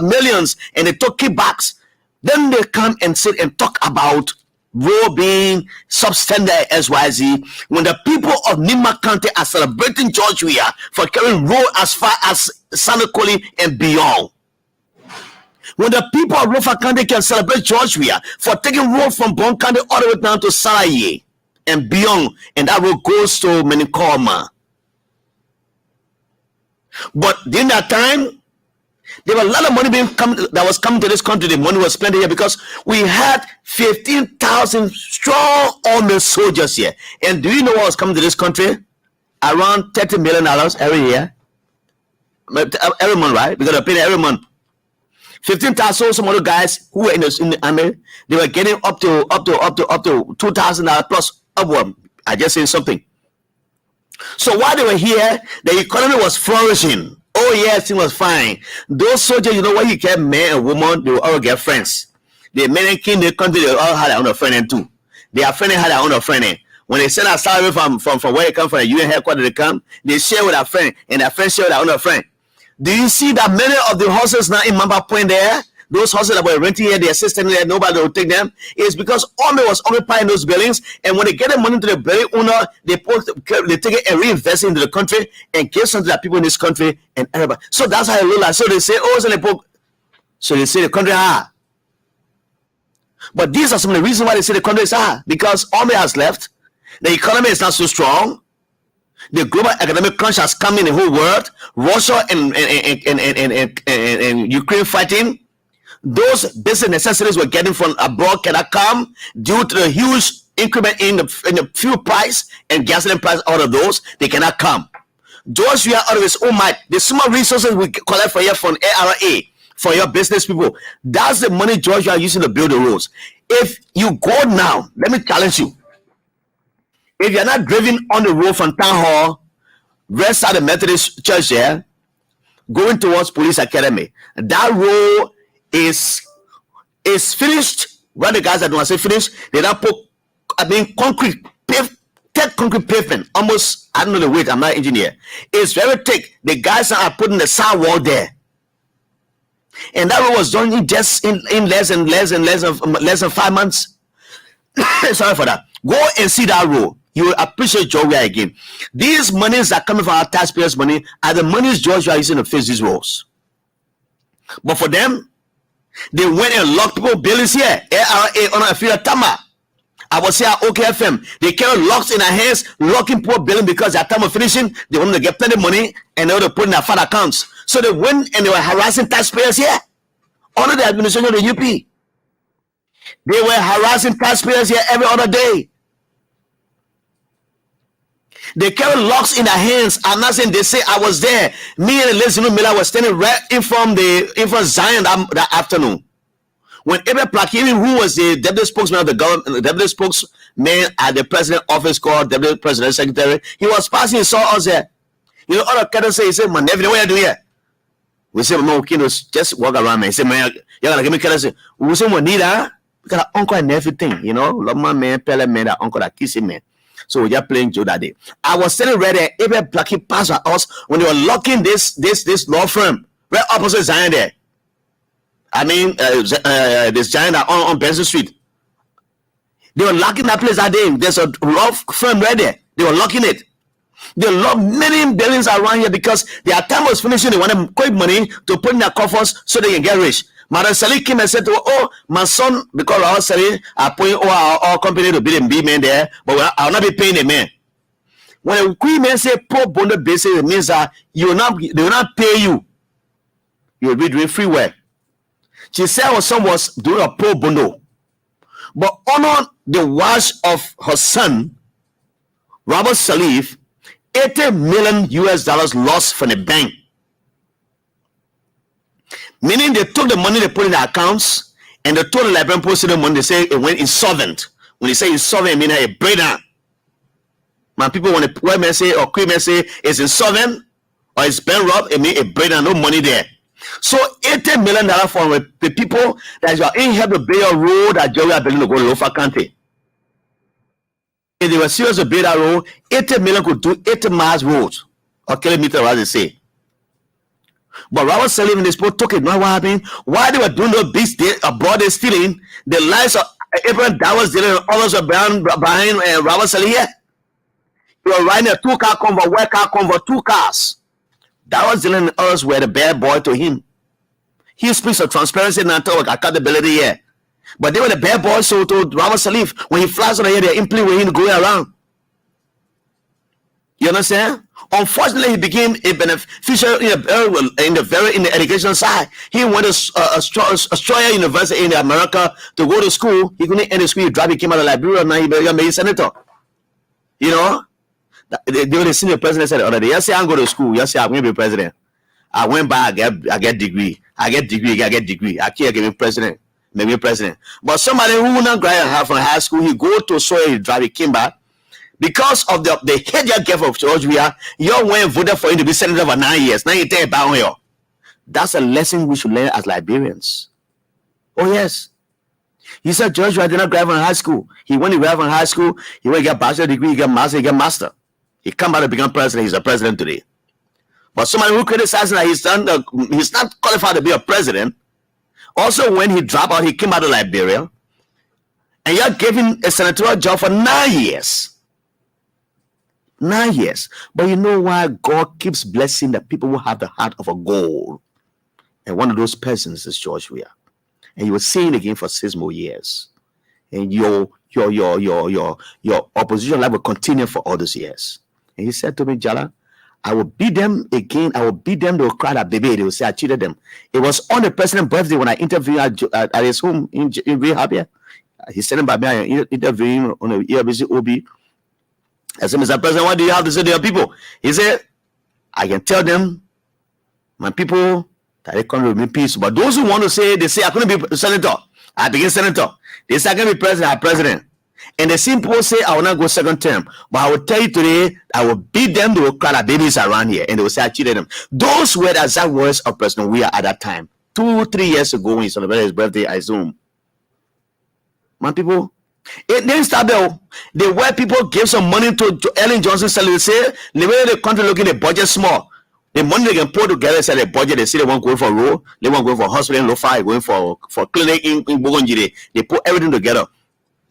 millions, and they took kickbacks. Then they come and sit and talk about road being substandard XYZ. When the people of Nima County are celebrating George Weah for carrying road as far as Sanakoli and beyond. When the people of Lofa County can celebrate George Weah for taking road from Bon County all the way down to Salaye and beyond, and that road goes to Minicorma. But during that time, there was a lot of money that was coming to this country. The money was spent here because we had 15,000 strong army soldiers here. And do you know what was coming to this country? Around $30 million every year. Every month, right? Because they're paying every month. 15,000. Some other guys who were in the army, they were getting up to $2,000 plus upward. I just saying something. So while they were here, the economy was flourishing. Oh yes, it was fine. Those soldiers, you know what, you get men and women, they will all get friends. The men and king, the country, they all had their own friend too. Their friend had their own friend. When they send a salary from where they come from, the UN headquarters, they come, they share with their friend, and their friend share with their own friend. Do you see that many of the horses now in Mamba Point there, those horses that were renting here, they're sitting there, nobody will take them? It's because Army was occupying those buildings, and when they get the money to the building owner, they take it and reinvest it into the country and give something to the people in this country and everybody. So that's how it looks like. So they say, oh, so they say the country high. But these are some of the reasons why they say the country is high. Because Army has left, the economy is not so strong, the global economic crunch has come in the whole world, Russia and Ukraine fighting. Those basic necessities we're getting from abroad cannot come due to the huge increment in the fuel price and gasoline price. Out of those, they cannot come. George Weah, out of his own might, the small resources we collect for you from ARA, for your business people, that's the money George Weah using to build the roads. If you go now, let me challenge you. If you're not driven on the road from Town Hall, rest at the Methodist Church there, going towards Police Academy, that road is finished. When the guys that don't say finished, they don't put concrete pavement, almost, I don't know the weight, I'm not an engineer. It's very thick. The guys are putting the sidewall there. And that road was done in just in less than 5 months. Sorry for that. Go and see that road. You will appreciate George Weah again. These monies that are coming from our taxpayers' money are the monies George Weah is using to fix these roads. But for them, they went and locked people buildings here. ARA on a field Tama. I was here at OKFM. They carry locks in their hands, locking poor building because their time of finishing, they wanted to get plenty of money and they want to put in their fat accounts. So they went and they were harassing taxpayers here under the administration of the UP. They were harassing taxpayers here every other day. They carry locks in their hands. I'm not saying, they say I was there. Me and Elizabeth Miller were standing right in front Zion that afternoon. When Abel Plakini, who was the deputy spokesman of the government, the deputy spokesman at the president's office called deputy president secretary, he was passing, he saw us there. You know, other cadets say, he said, man, what are you doing here? We said, no, just walk around, man. He said, man, you're going to give me cadets. We said, we need that. We got an uncle and everything, you know. Love my man, Pele man, that uncle that kiss him, man. So we just playing Joe that day. I was standing right there. Abel Plakini passed by us when they were locking this law firm right opposite Zion there. I mean, this Giant on Benson Street. They were locking that place that day. There's a law firm right there. They were locking it. They locked many buildings around here because their time was finishing. They wanted quick money to put in their coffers so they can get rich. Madam Sally came and said to her, oh, my son, because our Sally are paying our company to be the B man there, but I'll not be paying the man. When a queen man say poor bonder basis, it means that they will not pay you. You will be doing free work. She said her son was doing a pro bono, but honor the wife of her son, Robert Salif, $80 million lost from the bank. Meaning they took the money they put in the accounts and they told the librarian posted the money, they say it went insolvent. When they say insolvent, it means a breakdown. Man, people when the white man say or queen man say it's insolvent or it's bankrupt, it means a breakdown, no money there. So $80 million for the people that are in help to build a road that Joey are building to go to Lofa County. If they were serious to build that road, $80 million could do 80 miles roads or kilometers, as they say. But Robert Salim and this boat took it. Not what happened. While they were doing those beats abroad, they stealing, the lives of Abraham Dowers dealing and others were behind Robert Salim here. They were riding a 2-car convoy, one car convoy, 2 cars. That was dealing and others were the bad boy to him. He speaks of transparency and accountability here. But they were the bad boys. So to Robert Salif, when he flies on the air, they're implementing him going around. You understand? Unfortunately, he became a beneficiary in the education side. He went to Australia University in America to go to school. He couldn't enter school. He dropped. He came out of Liberia. Now he became a senator. You know, they were the senior president said the other day. You say I'm going to school. You say I'm going to be president. I went back. I get degree. I get degree. I can't get president. Maybe president. But somebody who not graduate from high school, he go to Australia. He drive. He came back. Because of the hate you gave of Georgia, you went and voted for him to be senator for 9 years. Now you tell about here. That's a lesson we should learn as Liberians. Oh yes. He said Georgia did not graduate from high school. He went to graduate from high school. He went to get bachelor degree. He got master. He got master. He come out and become president. He's a president today. But somebody who criticizes that he's not qualified to be a president. Also, when he dropped out, he came out of Liberia, and you gave him a senatorial job for 9 years. 9 years. But you know why God keeps blessing the people who have the heart of a gold? And one of those persons is George Weah. And you will see it again for 6 more years. And your opposition life will continue for all those years. And he said to me, Jallah, I will beat them again. I will beat them. They will cry that baby. They will say I cheated them. It was on the president's birthday when I interviewed at his home in Rehab here. He sent him by me. I interviewed him on the ERBC OB. I said, Mr. President, what do you have to say to your people? He said, I can tell them, my people, that they come with me peace. But those who want to say, they say, I couldn't be senator. I became senator. They say, I can be president. I'm president. And the same people say, I will not go second term. But I will tell you today, I will beat them. They will cry like babies around here. And they will say, I cheated them. Those were the exact words of President Weah at that time. 2-3 years ago when he celebrated his birthday, I Zoom. My people, it didn't start there. The white people gave some money to Ellen Johnson. They say the way the country looking the budget small. The money they can put together say the budget. They say they want going for road, they want going for hospital in Lofa, going for clinic in Bogonjiri. They put everything together.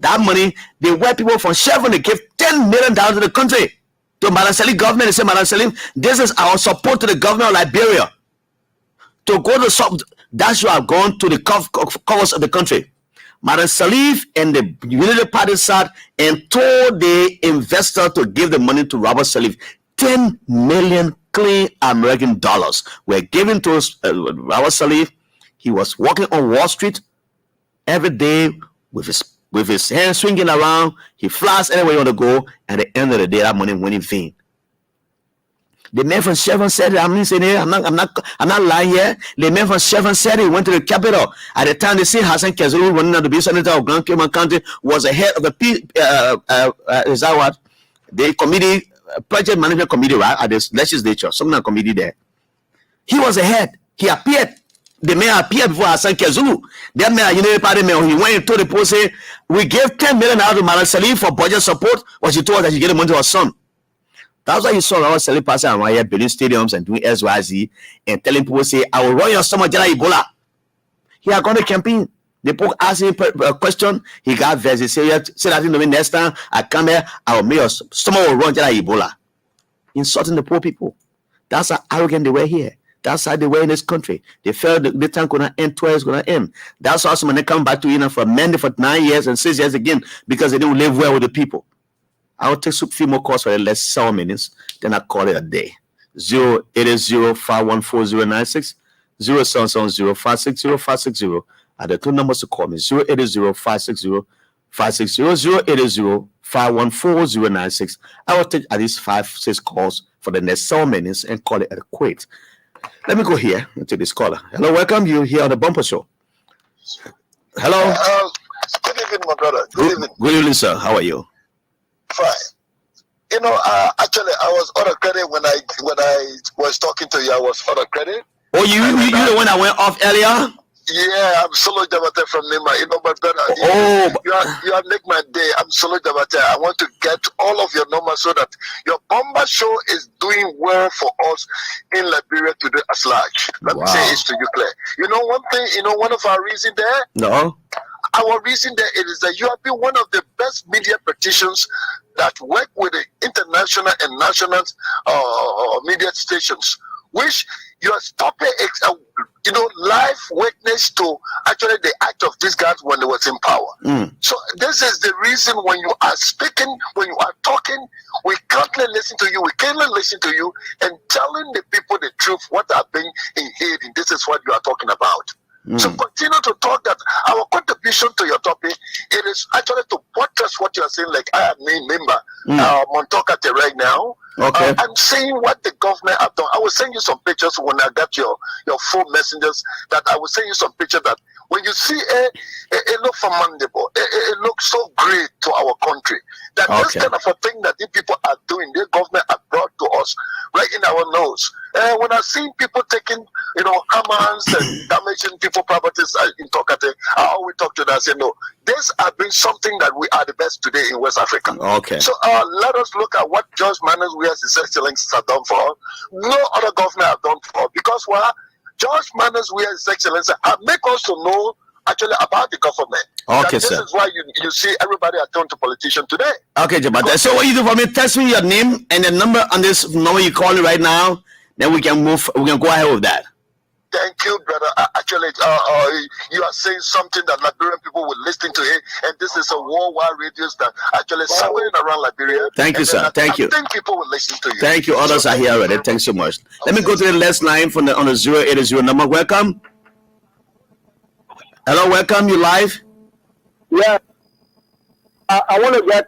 That money, the white people from Chevron, they gave $10 million to the country. To Madam Salim government, they say, Madam Salim, this is our support to the government of Liberia. To go to that should have gone to the covers of the country. Madam Salif and the Unity Party sat and told the investor to give the money to Robert Salif. 10 million clean American dollars were given to Robert Salif. He was walking on Wall Street every day with his hands swinging around. He flies anywhere you want to go. And at the end of the day, that money went in vain. The man from Chevron said it. I'm not lying here. The man from Chevron said he went to the capital. At the time, they say Hassan Kezulu, running out to be senator of Grand Cayman County, was the head of the the committee, project management committee, right, at the legislature, some committee there. He was the head. He appeared. The man appeared before Hassan Kezulu. That man, Unity Party man, he went and told the post, say, we gave $10 million to Madam Salim for budget support, but she told us that she gave the money to her son. That's why you saw Robert Salif passing around here, building stadiums and doing SYZ and telling people, say, I will run your stomach, Jallah Ebola. He had gone to campaign. The people asked him a question. He got vexed. He said, say that to me next time I come here, I will make your stomach will run Jallah Ebola. Insulting the poor people. That's how arrogant they were here. That's how they were in this country. They felt the time could not end, 12 going to end. That's how someone they come back to you for mandate for 9 years and 6 years again because they didn't live well with the people. I'll take a few more calls for the last 7 minutes, then I'll call it a day. 080-514-096, 077-056-0560. Are the 2 numbers to call me, 080-560-560, 080-514-096. I will take at least 5-6 calls for the next 7 minutes and call it a quit. Let me go here and take this caller. Hello, welcome you here on the Bumper Show. Hello. Good evening, my brother. Good evening. Good evening, sir. How are you? Fine. You know, actually, I was on a credit when I was talking to you. I was on a credit. Oh, you the one that went off earlier? Yeah, I'm Solo Jabate from Nima. You know, my brother. You have make my day. I'm Solo Jabate. I want to get all of your numbers so that your Bomba Show is doing well for us in Liberia today as large. Let me say it to you, Claire. You know one thing. You know one of our reasons there. No. Our reason there is that you have been one of the best media practitioners that work with the international and national media stations which you are stopping, live witness to actually the act of these guys when they was in power. So this is the reason when you are speaking, when you are talking, we can't listen to you. We can't listen to you and telling the people the truth, what are being inhaled. This is what you are talking about. So continue to talk that our contribution to your topic, it is actually to buttress what you are saying, like I am a member, Montokate right now. Okay. I'm saying what the government have done. I will send you some pictures when I got your phone messengers, that I will send you some pictures that when you see it look formidable, it looks so great to our country. That this kind of a thing that the people are doing, the government have brought to us right in our nose. When I see people taking, hammers and damaging people's properties in Tokate, I always talk to them and say, no, this has been something that we are the best today in West Africa. Okay. So let us look at what George Manners, we as His Excellencies have done for us. No other government have done for us. Because George Manners, we as His Excellencies have make us to know actually about the government. Okay, this sir. Is why you see everybody are turned to politician today. Okay, Jabata. So what you do for me, text me your name and the number on this number you call it right now, then we can move, we can go ahead with that. Thank you, brother. Actually, you are saying something that Liberian people will listen to it, and this is a worldwide radio that actually somewhere around Liberia. Thank you, sir. Thank you. I think people will listen to you. Thank you. Others are here already. Thanks so much. Let me go to the last line on the 080 number. Welcome. Hello, welcome. You live? Yeah. I want to get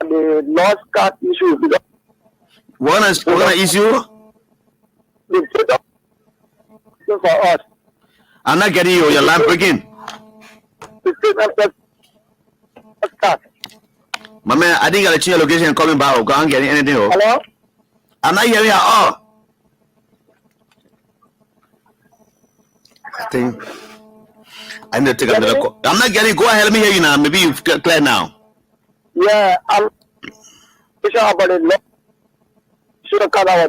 the lost card issue. What issue? The state for us. I'm not getting you. Your line breaking. The state of card. My man, I think I change your location and call me back. I can't get anything. Hello? I'm not hearing you at all. I think I need to take another call. I'm not getting. Go ahead. Let me hear you now. Maybe you clear now. Yeah, I'm sure about it. Should have cut our.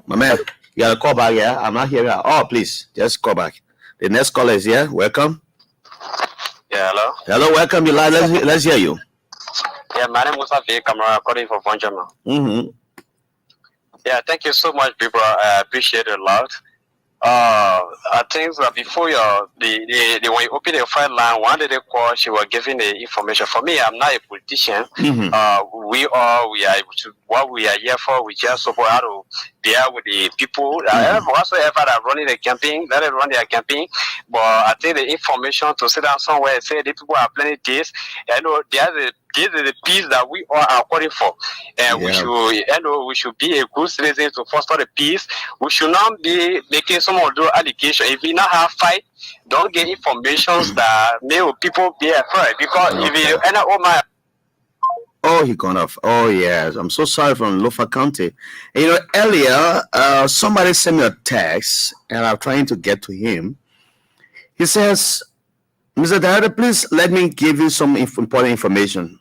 My man, you gotta call back. Yeah, I'm not hearing you at all. Please, just call back. The next caller is here. Welcome. Yeah, hello. Hello, welcome. You live. Let's hear you. Yeah, my name is Musa Camera, calling for Bonjama. Yeah, thank you so much, people. I appreciate it a lot. I think that before when you open the file line, one day they call, she was giving the information. For me, I'm not a politician. We are what we are here for. We just support how to bear with the people. Whatsoever that running the campaign, let it run their campaign. But I think the information to sit down somewhere and say the people are planning this. This is the peace that we all are calling for, and we should be a good citizen to foster the peace. We should not be making some of those allegations. If we not have fight, don't get information that make people be afraid. Because if you end up he gone off. Oh yes, I'm so sorry from Lofa County. Earlier, somebody sent me a text, and I'm trying to get to him. He says, "Mr. Director, please let me give you some important information."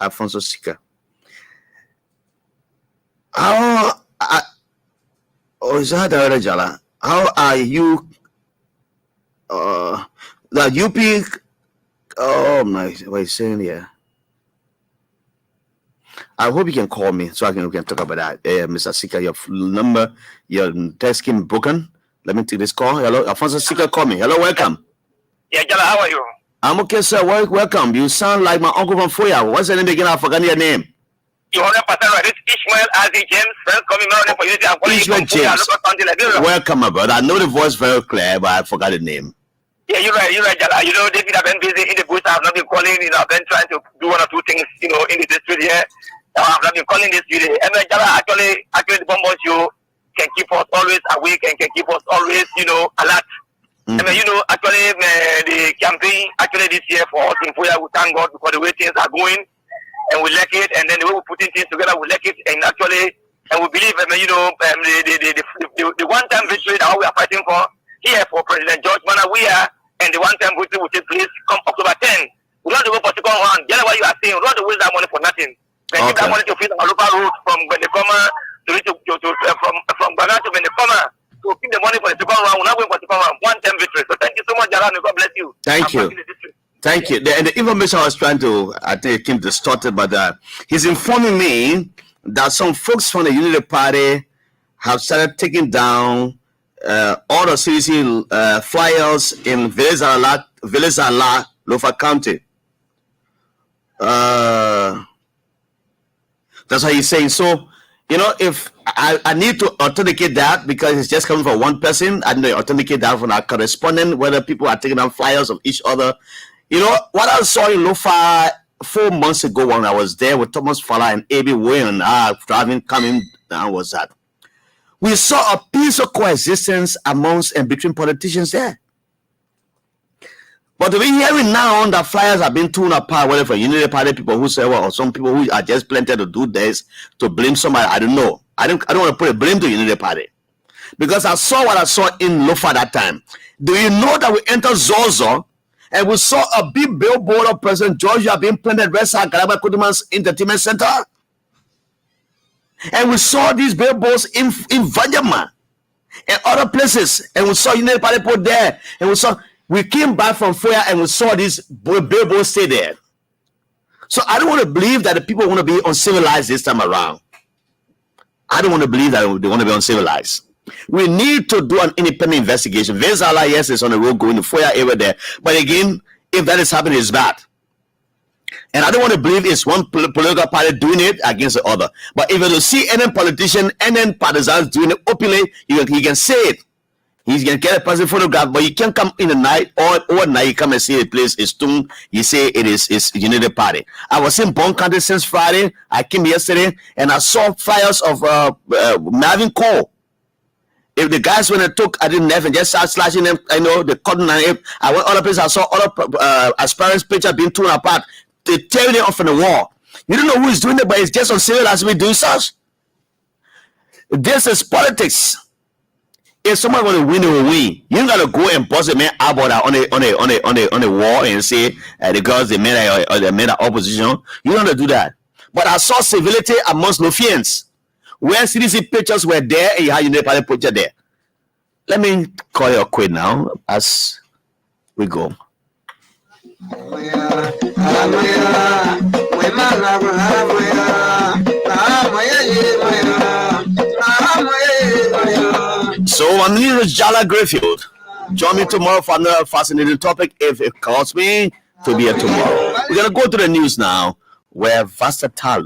Alfonso Sika. Is that Director Jallah? How are you? The UP. Oh my! What is saying here? I hope you can call me so we can talk about that. Mr. Sika, your number, your text came broken. Let me take this call. Hello, Alfonso Sika, call me. Hello, welcome. Yeah, Jallah, how are you? I'm okay, sir. Welcome. You sound like my uncle from Foya. What's the name again? I forgot your name. You 100% right. It's Ishmael Azi James. Friends coming out for you. I'm calling Ishmael you James. Welcome, my brother. I know the voice very clear, but I forgot the name. Yeah, you're right, Jallah. David, I've been busy in the bush. I've not been calling. I've been trying to do one or two things, in the district here. I've not been calling this video. And Jallah, actually, the bombers you can keep us always awake and can keep us always, alert. Actually, the campaign this year for us in Foya, we thank God for the way things are going, and we like it, and then the way we're putting things together, we like it, and we believe, the one-time victory that we are fighting for here for President George Manners, and the one-time victory will take place come October 10. We don't have to go for second round. That's what you are saying. We don't have to waste that money for nothing. They give that money to feed our local roads from Benekoma from Ghana to Benekoma. To keep the money for the second round, we're not going for the second round. One-time victory. So thank you so much, Jallah. God bless you. Thank you. Thank you. The information I was trying to, I think it came distorted, but he's informing me that some folks from the Unity Party have started taking down all the CDC flyers in Velezala, Lofa County. That's what he's saying. So, you know, if I need to authenticate that because it's just coming from one person, I need to authenticate that from our correspondent, whether people are taking down flyers of each other. You know, what I saw in Lofa 4 months ago when I was there with Thomas Fala and A.B. Wayne driving, coming down was that we saw a peace of coexistence amongst and between politicians there. But we're hearing now that flyers are being torn apart, whether for Unity Party people who say, well, or some people who are just planted to do this, to blame somebody. I don't know. I don't want to put a blame to Unity Party. Because I saw what I saw in Lofa that time. Do you know that we entered Zozo and we saw a big billboard of President Georgia being planted right outside Garaba Kuduman's Entertainment Center? And we saw these billboards in Vajama and other places. And we saw Unity Party put there. And we came back from Foya and we saw these billboards stay there. So I don't want to believe that the people want to be uncivilized this time around. I don't want to believe that they want to be uncivilized. We need to do an independent investigation. Vezala, yes, is on the road going to Foya area there. But again, if that is happening, it's bad. And I don't want to believe it's one political party doing it against the other. But if you see any politician, any partisans doing it openly, he can say it. He's going to get a person photograph, but you can't come in the night or overnight. You come and see the place is tomb. You say it's Unity Party. I was in Bon County since Friday. I came yesterday and I saw flyers of Marvin Cole. If the guys when I took, I didn't have and just start slashing them. I know the cotton and I went other places. I saw other aspirants' picture being torn apart. They tearing it off on the wall. You don't know who is doing it, but it's just uncivilized me doing such. This is politics. If someone want to win, they will win. You don't gotta go and bust a man about on the wall and say the girls they made an opposition. You don't have to do that. But I saw civility amongst Lofians, where CDC pictures were there and you had Unity Party picture there. Let me call you a quit now as we go. So my name is Jallah Grayfield. Join me tomorrow for another fascinating topic if it calls me to be here tomorrow. We're going to go to the news now where Versatile